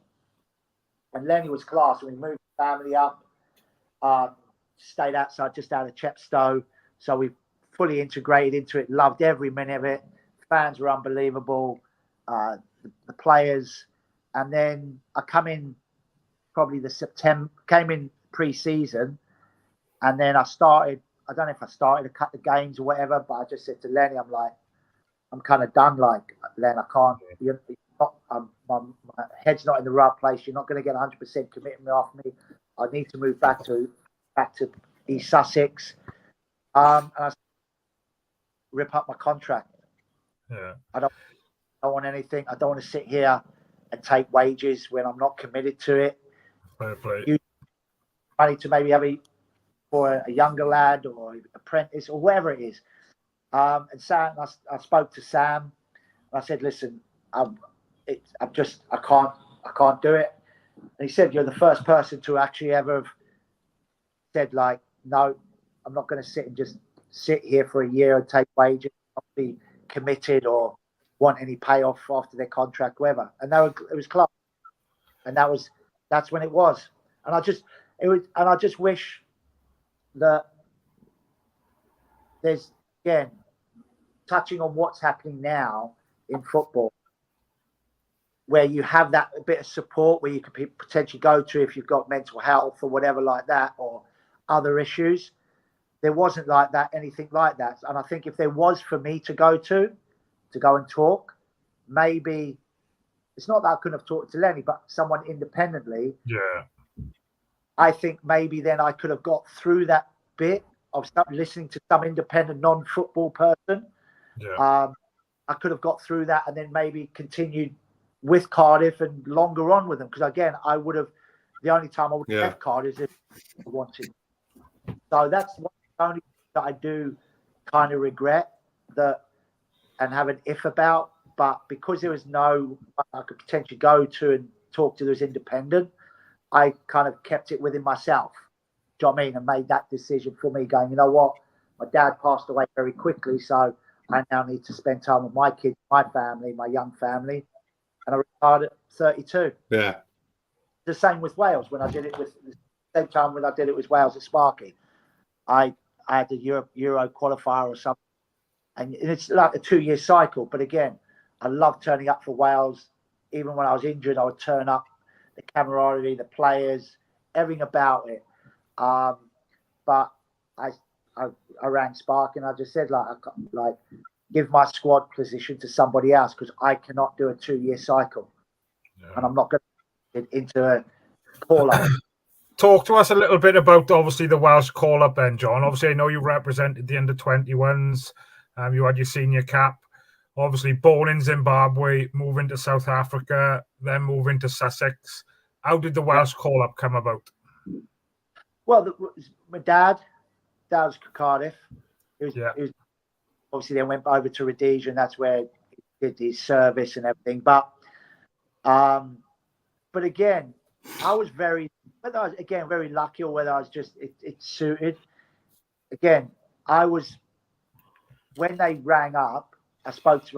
S3: And Lenny was class. And we moved the family up, stayed outside, just out of Chepstow. So we fully integrated into it, loved every minute of it. Fans were unbelievable, the players. And then I come in probably came in pre-season. And then I don't know if I started to cut the games or whatever, but I just said to Lenny, I'm kind of done. Like, Len, I can't, my head's not in the right place. You're not going to get 100% commitment off me. I need to move back to East Sussex. And I rip up my contract.
S4: Yeah.
S3: don't want anything. I don't want to sit here and take wages when I'm not committed to it.
S4: Fair play.
S3: Use money to maybe have for a younger lad or apprentice or whatever it is. And Sam, I spoke to Sam. And I said, listen, I can't do it. And he said, you're the first person to actually ever have said, like, no, I'm not going to sit here for a year and take wages, not be committed or want any payoff after their contract, whatever. And it was close. And that's when it was. And I just wish that there's, again, touching on what's happening now in football, where you have that bit of support where you could potentially go to if you've got mental health or whatever like that, or other issues. There wasn't anything like that. And I think if there was for me to go and talk, maybe it's not that I couldn't have talked to Lenny, but someone independently.
S4: Yeah.
S3: I think maybe then I could have got through that bit of listening to some independent non-football person.
S4: Yeah.
S3: I could have got through that and then maybe continued with Cardiff and longer on with them. Because again, the only time I would have left Cardiff is if I wanted. So that's the only thing that I do kind of regret and have an if about. But because there was no I could potentially go to and talk to those independent, I kind of kept it within myself. Do you know what I mean? And made that decision for me going, you know what? My dad passed away very quickly, so I now need to spend time with my kids, my family, my young family. And I retired at 32.
S2: Yeah.
S3: The same with Wales. When I did it with the same time when I did it with Wales at Sparky, I had a Euro qualifier or something, and it's like a 2-year cycle. But again, I love turning up for Wales. Even when I was injured, I would turn up. The camaraderie, the players, everything about it. But I rang Spark and I just said give my squad position to somebody else because I cannot do a 2-year cycle, and I'm not going to get into a call-up.
S4: Talk to us a little bit about obviously the Welsh call-up then, John. Obviously, I know you represented the under-21s. You had your senior cap. Obviously, born in Zimbabwe, moving to South Africa, then moving to Sussex. How did the Welsh call-up come about?
S3: Well, my dad was Cardiff. He was obviously then went over to Rhodesia, and that's where he did his service and everything. But again, I was very lucky, or whether I was just it suited. Again, when they rang up, I spoke to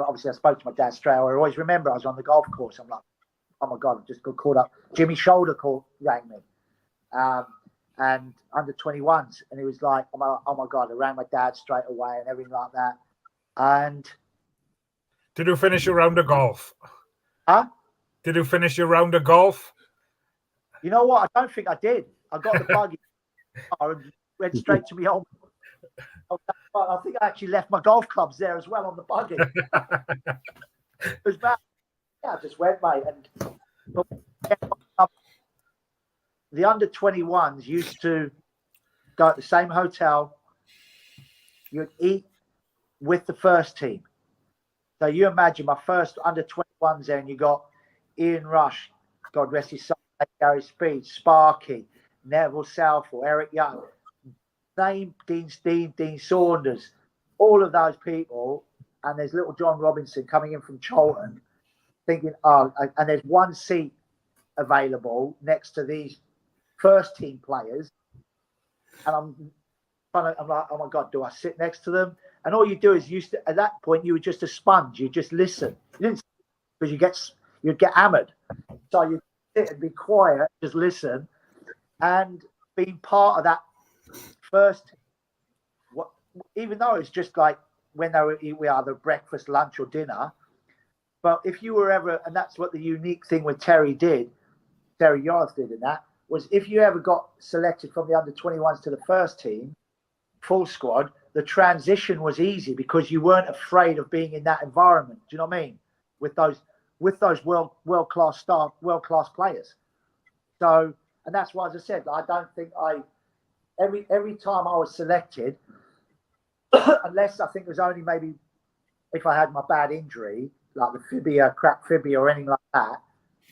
S3: my dad straight away. I always remember I was on the golf course. I'm like, oh my God, I've just got called up. Jimmy Shoulder rang me. And under 21s, and he was like, oh my God, I rang my dad straight away and everything like that. And
S4: did you finish your round of golf?
S3: Huh?
S4: Did you finish your round of golf?
S3: You know what? I don't think I did. I got the buggy and went straight to my home. I think I actually left my golf clubs there as well on the buggy. It was bad. Yeah, I just went, mate. But the under-21s used to go at the same hotel. You'd eat with the first team. So you imagine my first under-21s there, and you got Ian Rush, God rest his soul, Gary Speed, Sparky, Neville Southall, Eric Young, Dean Saunders, all of those people. And there's little John Robinson coming in from Cholton thinking, and there's one seat available next to these first team players, and I'm like, oh my God, do I sit next to them? And all you do is at that point you were just a sponge. You just listen. You didn't, because you'd get hammered. So you sit and be quiet, just listen, and being part of that first. Even though it's just like when we either breakfast, lunch, or dinner. But if you were ever, and that's what the unique thing with Terry Yarth did in that, was if you ever got selected from the under-21s to the first team, full squad, the transition was easy because you weren't afraid of being in that environment. Do you know what I mean? With those world-class players. So, and that's why, as I said, I don't think every time I was selected, unless I think it was only maybe if I had my bad injury, like the fibia, cracked fibia, or anything like that,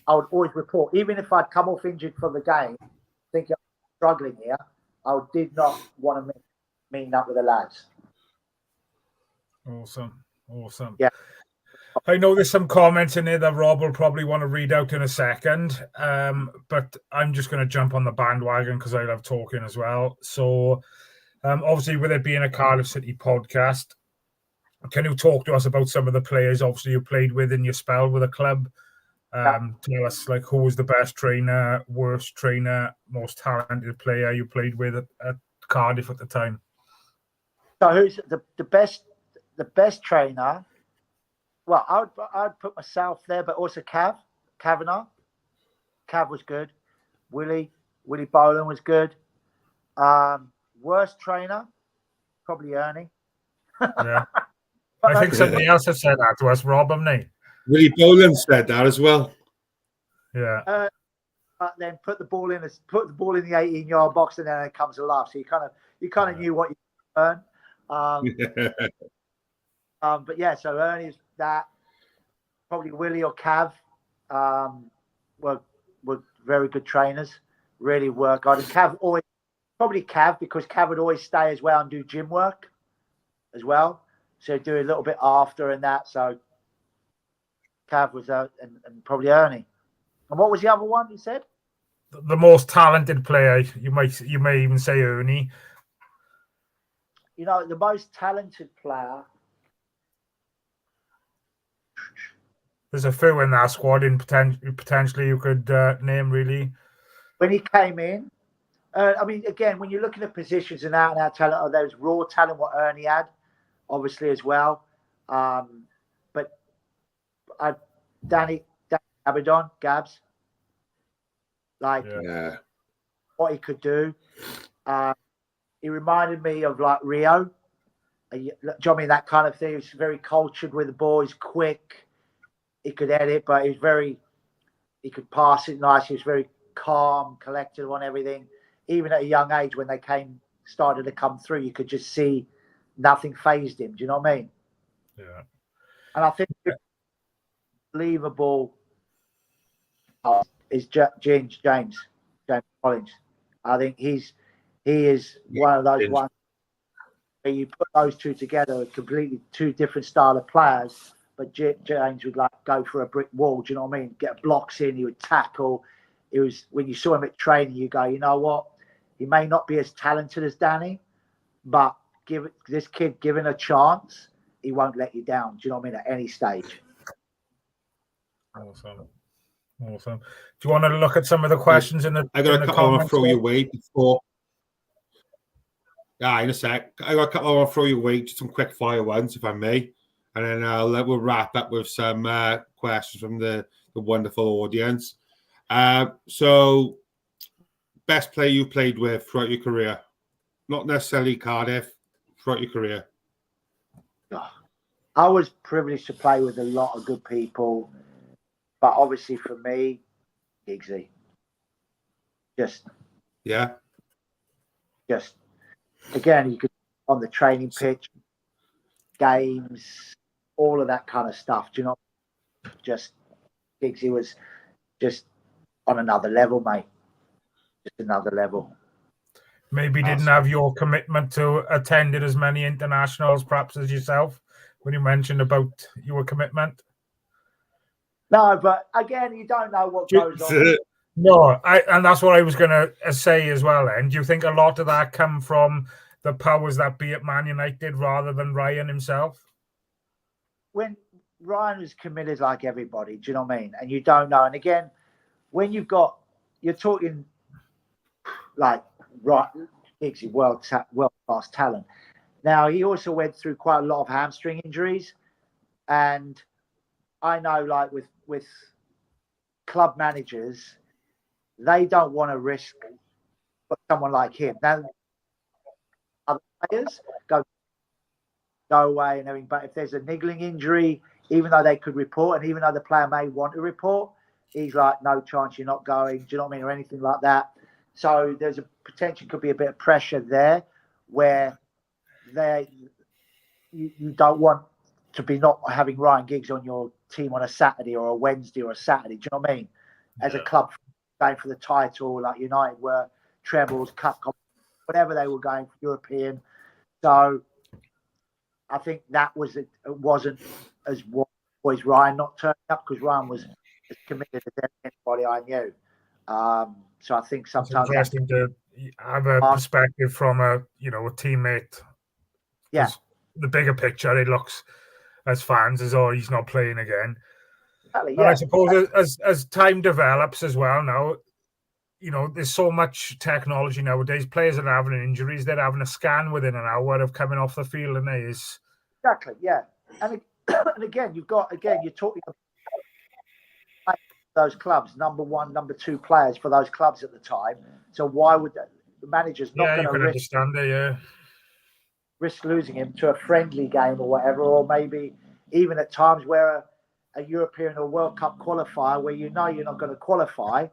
S3: I would always report. Even if I'd come off injured from the game, thinking I'm struggling here, I did not want to meet up with the lads.
S4: Awesome.
S3: Yeah.
S4: I know there's some comments in there that Rob will probably want to read out in a second, but I'm just going to jump on the bandwagon because I love talking as well. So, obviously, with it being a Cardiff City podcast, can you talk to us about some of the players, obviously, you played with in your spell with the club? Tell us, like, who was the best trainer, worst trainer, most talented player you played with at Cardiff at the time?
S3: So, who's the best? The best trainer? Well, I'd put myself there, but also Kavanagh. Cav was good. Willie Boland was good. Worst trainer, probably Ernie.
S4: Yeah. I think somebody else has said that to us, Rob, haven't they?
S2: Willie Boland said that as well.
S4: Yeah.
S3: But then put the ball in the 18-yard box, and then it comes to life. So you kind of knew what you earned. But yeah, so Ernie's that. Probably Willie or Cav were very good trainers. Really work hard. And Cav because Cav would always stay as well and do gym work as well. So do a little bit after and that. So Cav was out and probably Ernie. And what was the other one you said?
S4: The most talented player, you may even say Ernie.
S3: You know, the most talented player.
S4: There's a few in that squad in potentially you could name really.
S3: When he came in, I mean, again, when you're looking at positions and out talent, there was raw talent what Ernie had, obviously as well. But Danny Abidon, Gabs, like what he could do. He reminded me of like Rio. Do you know what I mean? That kind of thing. He was very cultured with the ball. He's quick. He could edit, but he could pass it nice. He was very calm, collected on everything. Even at a young age, when they started to come through, you could just see nothing fazed him. Do you know what I mean?
S4: Yeah.
S3: And I think unbelievable is James Collins. I think he is one of those ones where you put those two together, completely two different style of players. But James would like go for a brick wall. Do you know what I mean? Get blocks in. He would tackle. It was when you saw him at training, you go, you know what? He may not be as talented as Danny, but this kid given a chance, he won't let you down. Do you know what I mean? At any stage.
S4: Awesome. Do you want to look at some of the questions in the?
S2: I got a couple I want to throw
S4: you
S2: your way before. Yeah, in a sec. I got a couple I want to throw your way, just some quick fire ones, if I may. And then we'll wrap up with some questions from the wonderful audience. So, best player you played with throughout your career? Not necessarily Cardiff, throughout your career.
S3: I was privileged to play with a lot of good people. But obviously for me, Giggsy. Again, you could on the training pitch, games, all of that kind of stuff. Do you know? Just Giggsy was just on another level, mate. Just another level.
S4: Maybe didn't have your commitment to attending as many internationals, perhaps, as yourself, when you mentioned about your commitment.
S3: No, but again, you don't know what goes on.
S4: No, and that's what I was going to say as well. And do you think a lot of that come from the powers that be at Man United rather than Ryan himself?
S3: When Ryan was committed like everybody, do you know what I mean? And you don't know. And again, when you're talking like Giggsy, world-class talent. Now, he also went through quite a lot of hamstring injuries. And I know, like, with club managers, they don't want to risk someone like him. Now, other players go away and everything. But if there's a niggling injury, even though they could report, and even though the player may want to report, he's like, no chance, you're not going. Do you know what I mean? Or anything like that. So there's a potential, could be a bit of pressure there where you don't want to be not having Ryan Giggs on your team on a Saturday or a Wednesday or a Saturday. Do you know what I mean? As a club going for the title, like United were, trebles, cup, whatever they were going for, European. So I think that it wasn't as was Ryan not turning up, because Ryan was as committed as anybody I knew. So I think sometimes
S4: it's interesting to have a perspective from a teammate.
S3: Yeah.
S4: The bigger picture, it looks as fans as he's not playing again.
S3: Exactly,
S4: and I suppose as time develops as well now, there's so much technology nowadays. Players are having injuries, they're having a scan within an hour of coming off the field, and it is
S3: exactly, yeah. And again, you're talking about those clubs, number one, number two players for those clubs at the time. So why would the managers not going to risk losing him to a friendly game or whatever, or maybe even at times where a European or World Cup qualifier where you're not going to qualify,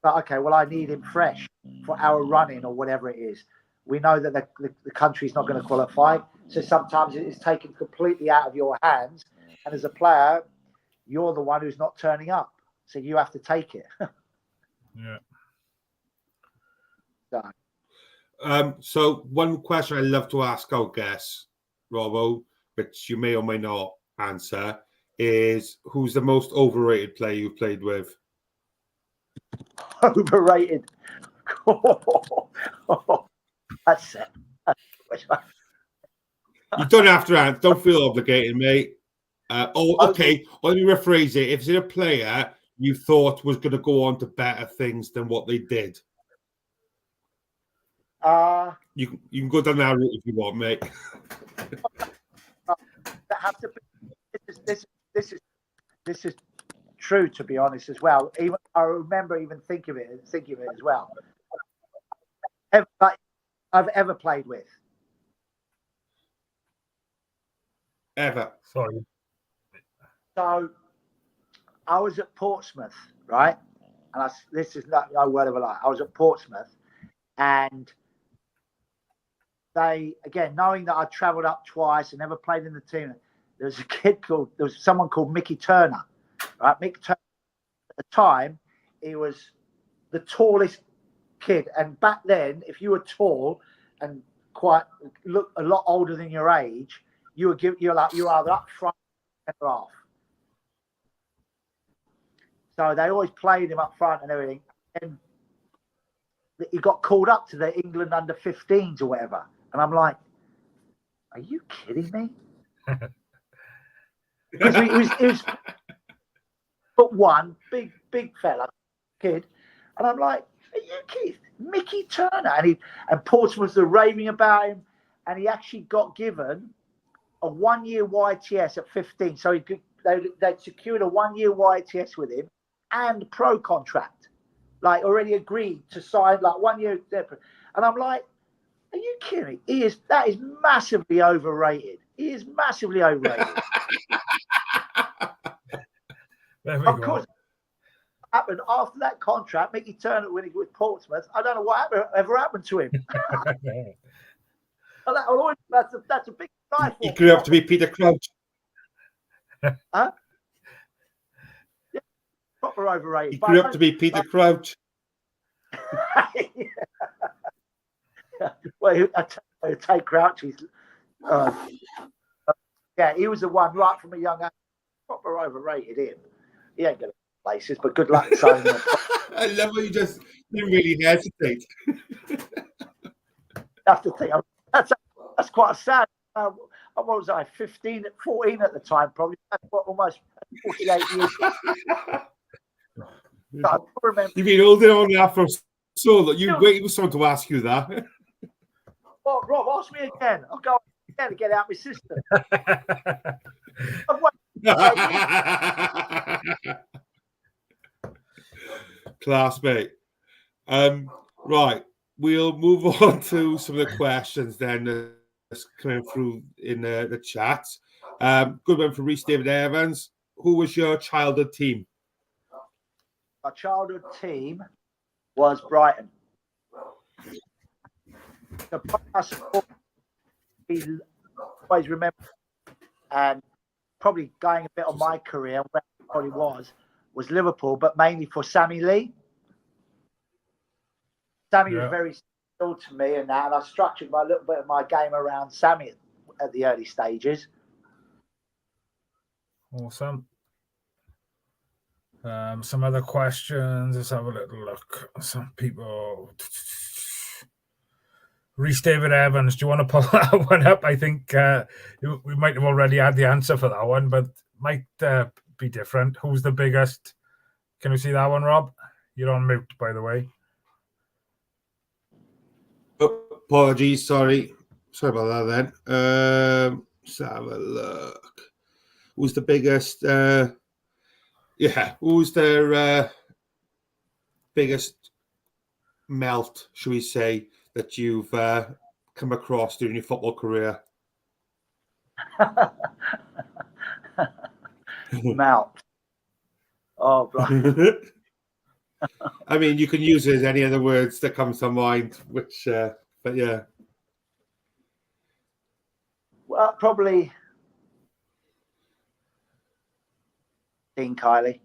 S3: but okay, well, I need him fresh for our run-in or whatever it is. We know that the country's not going to qualify, so sometimes it is taken completely out of your hands, and as a player, you're the one who's not turning up, so you have to take it.
S4: Yeah.
S2: So one question I love to ask our guests, Robbo, which you may or may not answer, is who's the most overrated player you've played with?
S3: Overrated. That's it.
S2: You don't have to answer. Don't feel obligated, mate. Okay. Let me rephrase it. If it's a player you thought was going to go on to better things than what they did, you can go down that route if you want, mate.
S3: That have to be. This is true, to be honest, as well. Even I remember even thinking of it as well. I've ever played with.
S2: Ever.
S4: Sorry.
S3: So I was at Portsmouth, right? And this is not no word of a lie. I was at Portsmouth, and they, again, knowing that I travelled up twice and never played in the team, there was someone called Mickey Turner, right? Mick Turner, at the time, he was the tallest kid, and back then, if you were tall and look a lot older than your age, you're either up front or off. So they always played him up front and everything. And he got called up to the England under-15s or whatever. And I'm like, are you kidding me? Because he was but one big fella, kid. And I'm like, are you kidding? Mickey Turner. And Portsmouth was raving about him. And he actually got given a 1-year YTS at 15. So they'd secured a 1-year YTS with him and pro contract, like already agreed to sign, like 1 year. And I'm like, are you kidding me? That is massively overrated. He is massively overrated. Of course, happened after that contract. Mickey Turner winning with Portsmouth. I don't know what ever happened to him. That's a big knife.
S2: He grew up to be Peter Crouch.
S3: Huh? Yeah, proper overrated.
S2: He grew up to be Peter Crouch.
S3: Well, I take Crouch. Yeah, he was the one right from a young age. Proper overrated him. He ain't going to places, but good luck signing him.
S2: I love how you just didn't really hesitate.
S3: Have to think. That's quite sad. What was I? 14 at the time, probably. That's almost 48 years. I remember.
S2: You've been holding on now for so that you waiting for someone to ask you that.
S3: Well, Rob, ask me again. I'll go again to get out my system.
S2: Class, mate. Right, we'll move on to some of the questions then that's coming through in the chat. Good one for Reece David Evans. Who was your childhood team?
S3: My childhood team was Brighton. The I always remember, and probably going a bit on my career, where it probably was Liverpool, but mainly for Sammy Lee. Sammy was very still to me and that, and I structured a little bit of my game around Sammy at the early stages.
S4: Awesome. Some other questions. Let's have a little look. Some people. Reece David Evans, do you want to pull that one up? I think we might have already had the answer for that one, but might be different. Who's the biggest? Can we see that one, Rob? You're on mute, by the way.
S2: Apologies, sorry about that then. Let's have a look. Who's the biggest? Who's their biggest melt, should we say, that you've come across during your football career?
S3: Melt. Oh, bro.
S2: I mean, you can use it as any other words that comes to mind, which, but yeah.
S3: Well, probably Dean Kiley.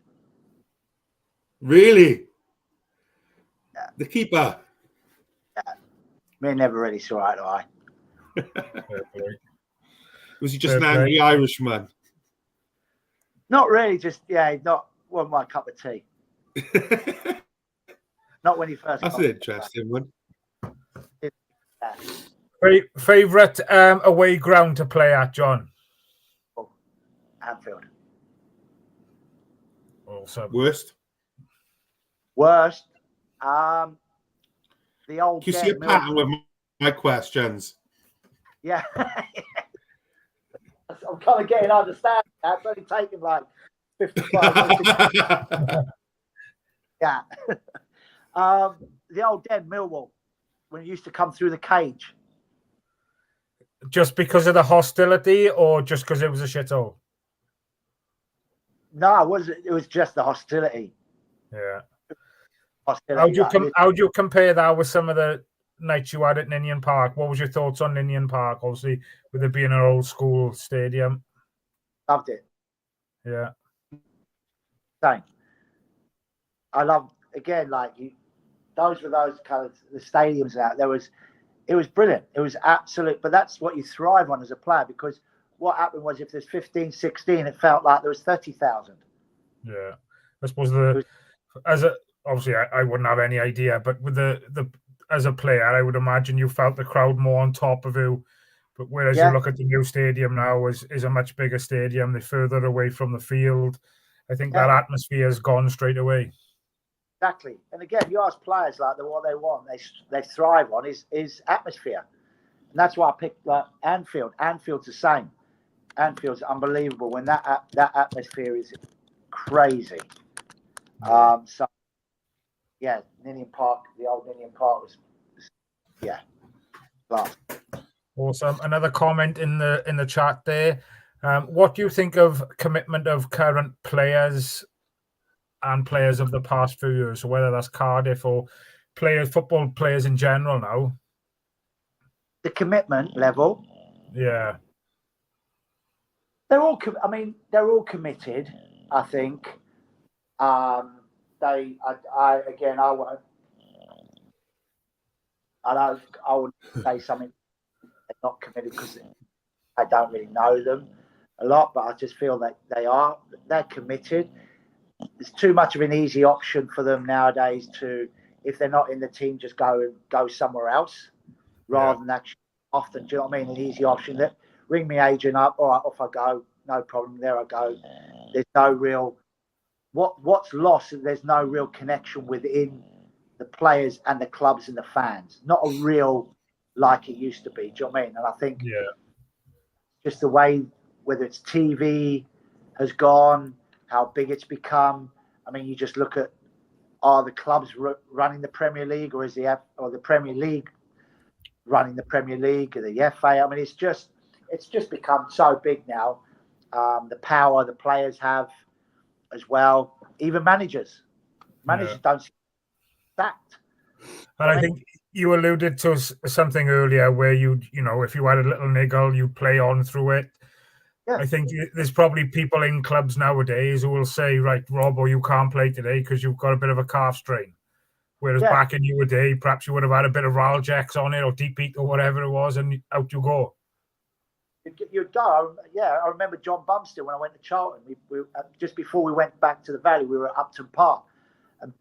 S2: Really?
S3: Yeah.
S2: The keeper?
S3: Yeah. Me never really saw eye to eye.
S2: Was he just an angry Irishman?
S3: Not really, just, not one my cup of tea. Not when he first
S2: That's an interesting one.
S4: Favourite away ground to play at, John?
S3: Anfield.
S2: Awesome. Worst?
S3: The old.
S2: You see a pattern with my questions.
S3: Yeah. I'm kind of getting understanding that. It's only taken like 55 minutes. Yeah. The old Den Millwall, when it used to come through the cage.
S4: Just because of the hostility, or just because it was a shithole?
S3: No, it was just the hostility.
S4: Yeah.
S3: Hostility.
S4: How do you compare that with some of the nights you had at Ninian Park? What was your thoughts on Ninian Park? Obviously, with it being an old school stadium.
S3: Loved it.
S4: Yeah.
S3: Same. I love, again, those were those kind of the stadiums out. It was brilliant. It was absolute, but that's what you thrive on as a player, because what happened was if there's 15, 16, it felt like there was 30,000.
S4: Yeah. I suppose obviously I wouldn't have any idea, but with the as a player, I would imagine you felt the crowd more on top of you. But whereas you look at the new stadium now is a much bigger stadium, they're further away from the field. I think that atmosphere has gone straight away.
S3: Exactly. And again, you ask players what they want, they thrive on is atmosphere. And that's why I picked Anfield. Anfield's the same. Anfield's unbelievable when that atmosphere is crazy. So yeah, Ninian Park, the old Ninian Park was class.
S4: Awesome. Another comment in the chat there. What do you think of commitment of current players and players of the past few years, so whether that's Cardiff or football players in general now?
S3: The commitment level?
S4: Yeah.
S3: They're all committed, I think. I wouldn't say something they're not committed because I don't really know them a lot, but I just feel that they're committed. There's too much of an easy option for them nowadays to, if they're not in the team, just go somewhere else rather than actually often. Do you know what I mean? An easy option that ring me agent up, all right, off I go, no problem, there I go. There's no real what's lost is there's no real connection within the players and the clubs and the fans. Not a real like it used to be. Do you know what I mean? And I think just the way, whether it's TV has gone, how big it's become. I mean, you just look at, are the clubs running the Premier League, or is the Premier League running the Premier League, or the FA? I mean, it's just become so big now. The power the players have as well, even managers don't see sacked.
S4: And I think you alluded to something earlier where you know, if you had a little niggle, you'd play on through it.
S3: Yeah.
S4: I think there's probably people in clubs nowadays who will say, right, Rob, or you can't play today because you've got a bit of a calf strain. Whereas back in your day, perhaps you would have had a bit of Raljex on it or Deep Heat or whatever it was, and out you go.
S3: You'd go. Yeah, I remember John Bumstead when I went to Charlton. We just before we went back to the Valley, we were at Upton Park, and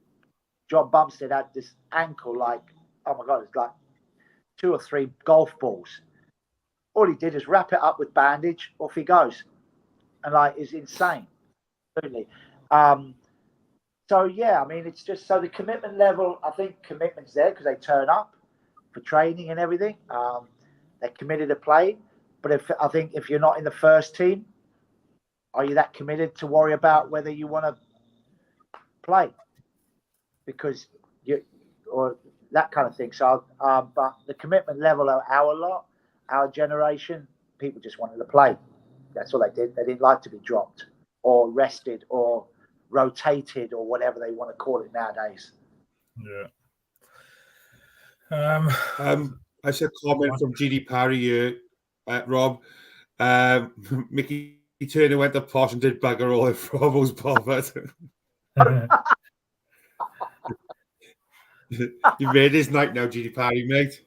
S3: John Bumstead had this ankle like, oh my God, it's like 2 or 3 golf balls. All he did is wrap it up with bandage, off he goes, and like it's insane, really. So yeah, I mean, it's just so the commitment level. I think commitment's there because they turn up for training and everything. They're committed to play. But I think if you're not in the first team, are you that committed to worry about whether you want to play? Because or that kind of thing. So, but the commitment level of our lot, our generation, people just wanted to play. That's all they did. They didn't like to be dropped or rested or rotated or whatever they want to call it nowadays.
S4: Yeah.
S2: I said comment from GD Parry here. Rob, Mickey Turner went to Posh and did bugger all if Rob was bothered. You made his night now, GD Parry, mate.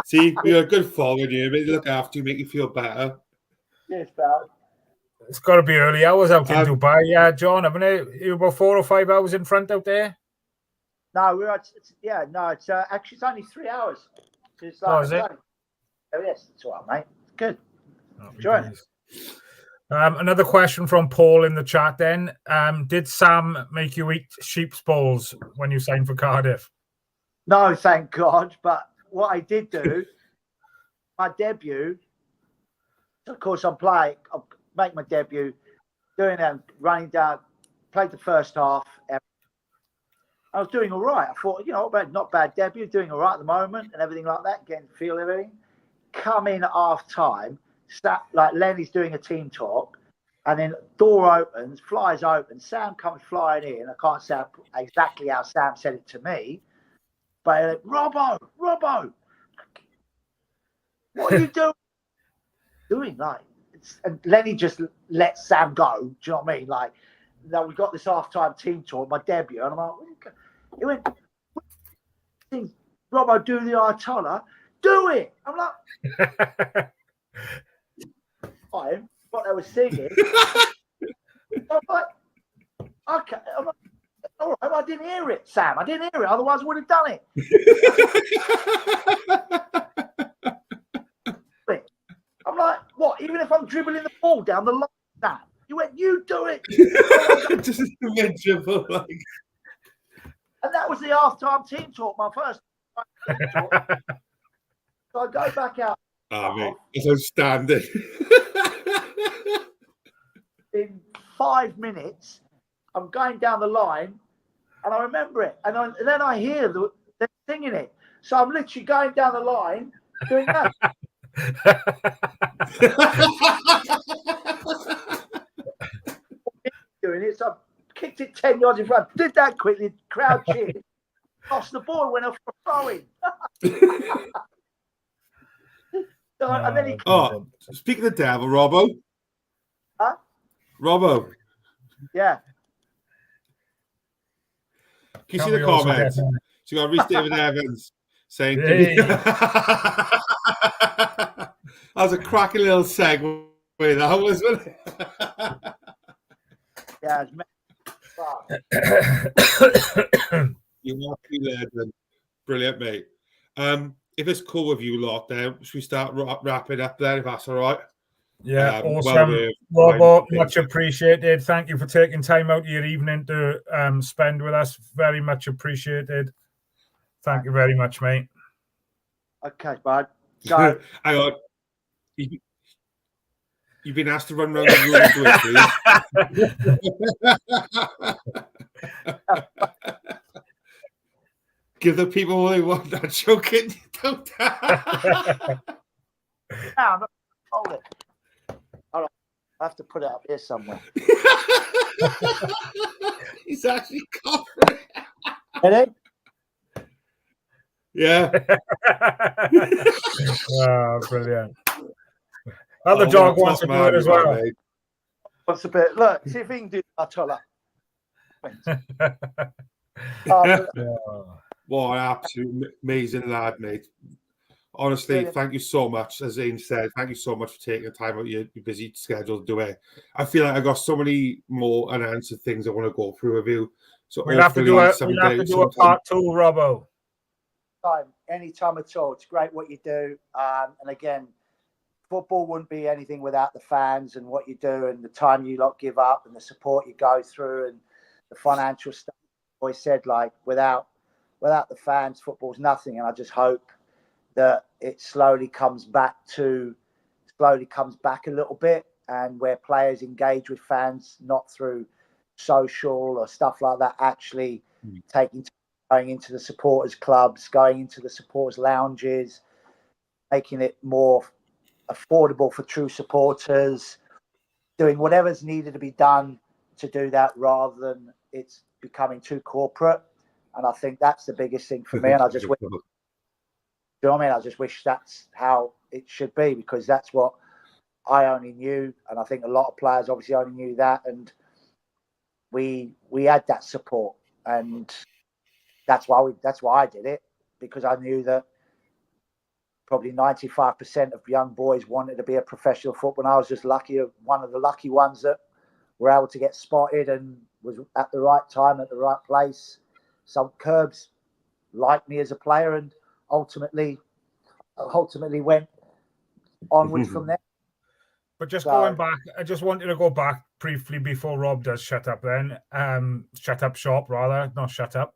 S2: See, we are a good forward here. Maybe look after you, make you feel better.
S3: Yes, pal.
S4: It's got to be early hours out in Dubai. Yeah, John, haven't you about 4 or 5 hours in front out there?
S3: No, we're at, it's actually it's only 3 hours. It's like,
S4: is it?
S3: Oh yes, it's all right, mate. Good. Enjoying it.
S4: Another question from Paul in the chat then. Did Sam make you eat sheep's balls when you signed for Cardiff?
S3: No, thank God. But what I did do, my debut, of course, I'll make my debut, doing that, running down, played the first half. I was doing all right. I thought, not bad debut, doing all right at the moment and everything like that, getting feel everything. Come in at half time, like Lenny's doing a team talk, and then door opens, flies open, Sam comes flying in. I can't say exactly how Sam said it to me, but Robbo, what are you doing? Like, and Lenny just let Sam go. Do you know what I mean? Like, now we got this half-time team talk, my debut, and I'm like, he went, Robbo, do the Ayatollah, do it. I'm like, what they were singing. I'm like, okay. I'm like, all right, I didn't hear it, Sam. I didn't hear it. Otherwise, I would have done it. I'm like, what? Even if I'm dribbling the ball down the line, Sam. You went, you do it.
S2: Just dribble, like.
S3: And that was the half-time team talk, my first team talk. So I go back out.
S2: Oh, mate, it's outstanding.
S3: In 5 minutes, I'm going down the line, and I remember it. And then I hear them singing it. So I'm literally going down the line, doing that. Doing it, so I kicked it 10 yards in front, did that quickly, crowd cheered, lost the ball, went off for throwing. And then
S2: speaking of the devil, Robbo.
S3: Huh?
S2: Robbo.
S3: Yeah.
S2: Can you see the comments? So you got Reece David Evans saying,
S4: hey.
S2: That was a cracking little segue, that was, wasn't it?
S3: Yeah,
S2: You are legend. Brilliant, mate. If it's cool with you lot, then should we start wrapping up there, if that's all right?
S4: Yeah, awesome. Robbo, much appreciated. Thank you for taking time out of your evening to spend with us. Very much appreciated. Thank you very much, mate.
S3: Okay, bud. So,
S2: hang on. You've been asked to run around the room, please. Give the people what they want. That joking. Don't.
S3: Hold it. All right. I have to put it up here somewhere.
S2: He's actually covering it.
S3: Ready?
S2: Yeah.
S4: Oh, brilliant. Other dog wants to do it as well.
S3: What's a bit? Look, see if he can do that.
S2: What an absolute amazing lad, mate. Honestly,
S3: Brilliant.
S2: Thank you so much. As Ian said, thank you so much for taking the time out of your busy schedule to do it. I feel like I got so many more unanswered things I want to go through with you. So
S4: we'll have to do a part 2, Robbo.
S3: Anytime at all. It's great what you do. And again, football wouldn't be anything without the fans and what you do and the time you lot give up and the support you go through and the financial stuff. I always said, like, without the fans, football's nothing. And I just hope that it slowly comes back a little bit, and where players engage with fans, not through social or stuff like that, actually going into the supporters clubs, going into the supporters lounges, making it more affordable for true supporters, doing whatever's needed to be done to do that rather than it's becoming too corporate. And I think that's the biggest thing for me. And I just wish, you know what I mean? I just wish that's how it should be, because that's what I only knew. And I think a lot of players obviously only knew that. And we had that support. And that's why I did it, because I knew that probably 95% of young boys wanted to be a professional footballer. And I was just one of the lucky ones that were able to get spotted and was at the right time, at the right place. Some Curbs liked me as a player and ultimately went onwards from there.
S4: But just going back, I just wanted to go back briefly before Rob does shut up then. Shut up shop, rather, not shut up.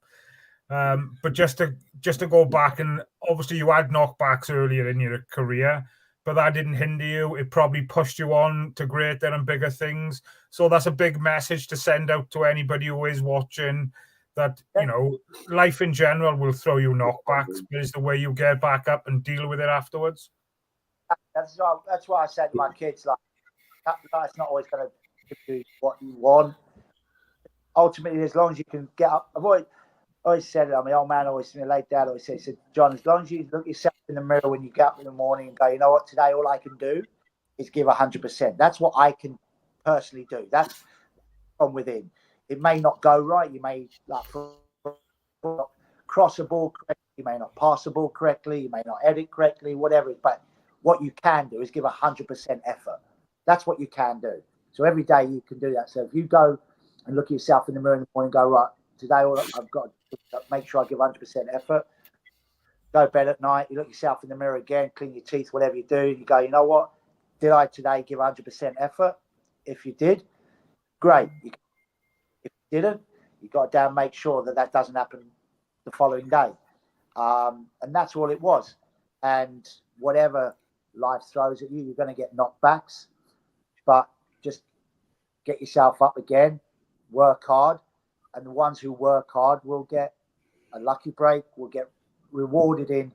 S4: But just to go back, and obviously you had knockbacks earlier in your career, but that didn't hinder you. It probably pushed you on to greater and bigger things. So that's a big message to send out to anybody who is watching, that, you know, life in general will throw you knockbacks, but it's the way you get back up and deal with it afterwards.
S3: That's why I said to my kids, like, life's not always going to do what you want. Ultimately, as long as you can get up, I've always said it. I mean, old man always, my late dad always said, John, as long as you look yourself in the mirror when you get up in the morning and go, you know what, today all I can do is give 100%. That's what I can personally do. That's from within. It may not go right. You may cross a ball correctly. You may not pass the ball correctly. You may not edit correctly, whatever. But what you can do is give 100% effort. That's what you can do. So every day you can do that. So if you go and look at yourself in the mirror in the morning and go, right, today all I've got to make sure I give 100% effort. Go to bed at night. You look yourself in the mirror again, clean your teeth, whatever you do. And you go, you know what? Did I today give 100% effort? If you did, great. If you didn't, you got to down make sure that doesn't happen the following day. And that's all it was. And whatever life throws at you, you're going to get knockbacks. But just get yourself up again, work hard. And the ones who work hard will get a lucky break, will get rewarded in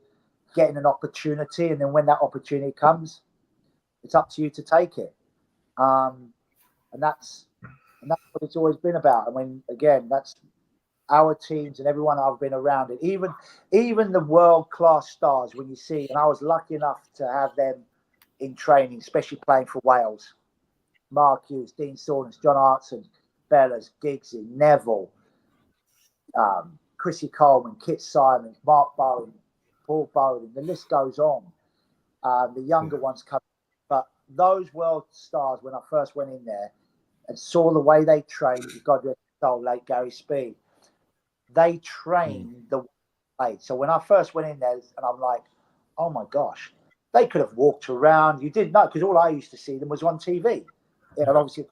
S3: getting an opportunity. And then when that opportunity comes, it's up to you to take it. And that's what it's always been about. I mean, again, that's our teams and everyone I've been around it. Even the world-class stars, when you see, and I was lucky enough to have them in training, especially playing for Wales. Mark Hughes, Dean Saunders, John Hartson, Bellas, Giggsy, Neville, Chrissy Coleman, Kit Simons, Mark Bowen, Paul Bowden, the list goes on. The younger ones come. But those world stars, when I first went in there and saw the way they trained, God rest his soul, late Gary Speed, they trained the way. So when I first went in there, and I'm like, oh my gosh, they could have walked around. You didn't know, because all I used to see them was on TV. You know, obviously,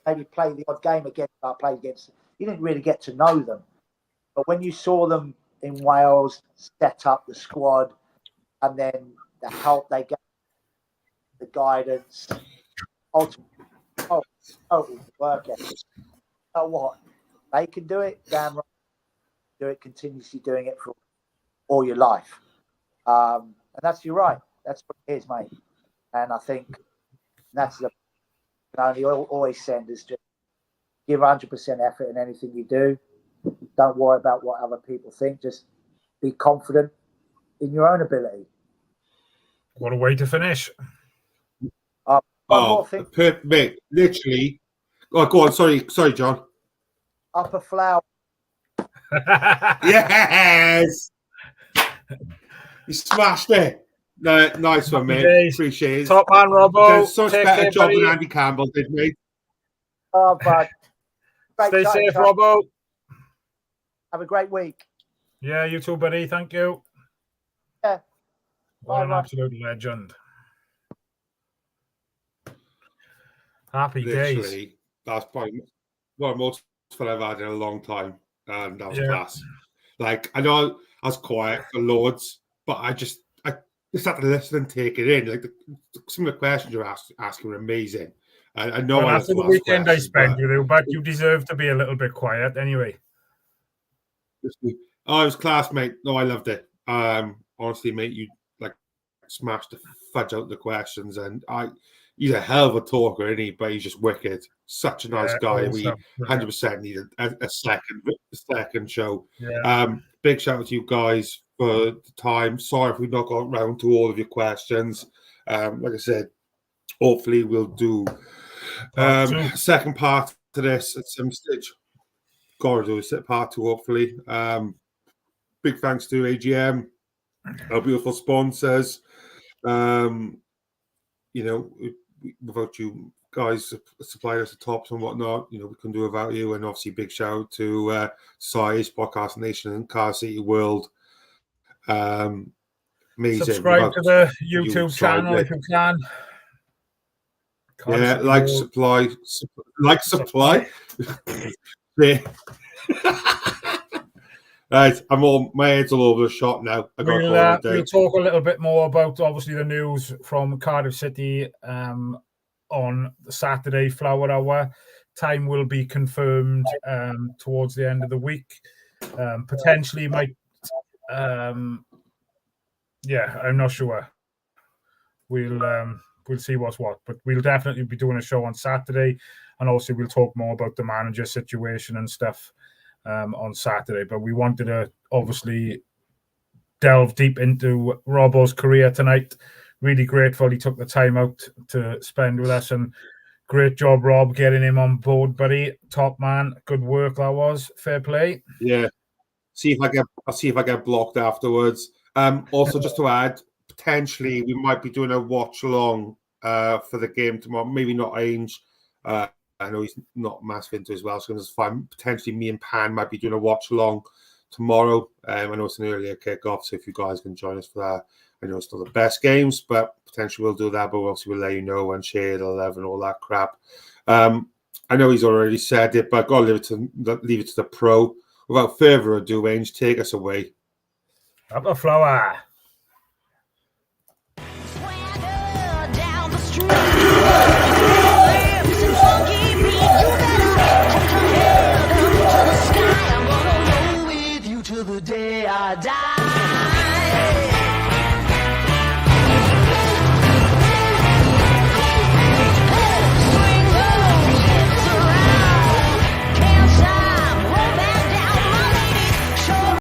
S3: maybe play the odd game against I played against. You didn't really get to know them. But when you saw them in Wales set up the squad, and then the help they get, the guidance, ultimately, total work ethic. You know what? They can do it, damn right. Do it, continuously doing it for all your life. And that's you're right. That's what it is, mate. And I think that's the only always send is just give 100% effort in anything you do. Don't worry about what other people think. Just be confident in your own ability.
S4: What a way to finish.
S3: All One more thing.
S2: Mate, literally. Oh, go on. Sorry, John.
S3: Upper Flower.
S2: Yes. You smashed it. No, nice one, mate.
S4: Days.
S2: Appreciate it.
S4: Top man, Robbo.
S2: So much better job than Andy Campbell did, mate.
S3: Oh, bud.
S4: Stay safe, Robbo.
S3: Have a great week.
S4: Yeah, you too, buddy. Thank you.
S3: Yeah.
S4: What an absolute legend. Happy days.
S2: That's probably one of the most fun I've had in a long time. And that was class. Like, I know I was quiet for loads, but I just had to listen and take it in. Like, some of the questions you're asking were amazing. I know
S4: after the weekend I spent with you, but you deserve to be a little bit quiet anyway.
S2: Oh, it was class, mate. No, I loved it. Honestly, mate, you like smashed the fudge out the questions, and he's a hell of a talker, isn't he? But he's just wicked. Such a nice guy.
S4: Awesome.
S2: We 100% needed a second show.
S4: Yeah.
S2: Big shout out to you guys for the time. Sorry if we've not got around to all of your questions. Like I said, hopefully we'll do second part to this at some stage. Gotta do a part 2, hopefully. Big thanks to AJM, our beautiful sponsors. You know, without you guys supplying us the tops and whatnot, you know, we couldn't do without you. And obviously, big shout out to Size, Podcast Nation, and Car City World. Amazing.
S4: Subscribe to the YouTube channel if you can.
S2: Yeah, like supply. Yeah. Right, my head's all over the shop now.
S4: We'll talk a little bit more about obviously the news from Cardiff City on Saturday, Flower Hour. Time will be confirmed towards the end of the week. Potentially might I'm not sure. We'll see what's what, but we'll definitely be doing a show on Saturday, and also we'll talk more about the manager situation and stuff on Saturday. But we wanted to obviously delve deep into Robbo's career tonight. Really grateful he took the time out to spend with us, and great job, Rob, getting him on board, buddy. Top man, good work that was. Fair play.
S2: Yeah. I'll see if I get blocked afterwards. Also, just to add, potentially we might be doing a watch along for the game tomorrow. Maybe not Ainge. I know he's not massive into as well, so it's fine. Potentially me and Pan might be doing a watch along tomorrow. I know it's an earlier kickoff, so if you guys can join us for that, I know it's not the best games, but potentially we'll do that. But obviously we'll let you know and share it 11, all that crap. I know he's already said it, but I've got to leave it to the pro. Without further ado, Ainge, take us away.
S4: Upper Flower.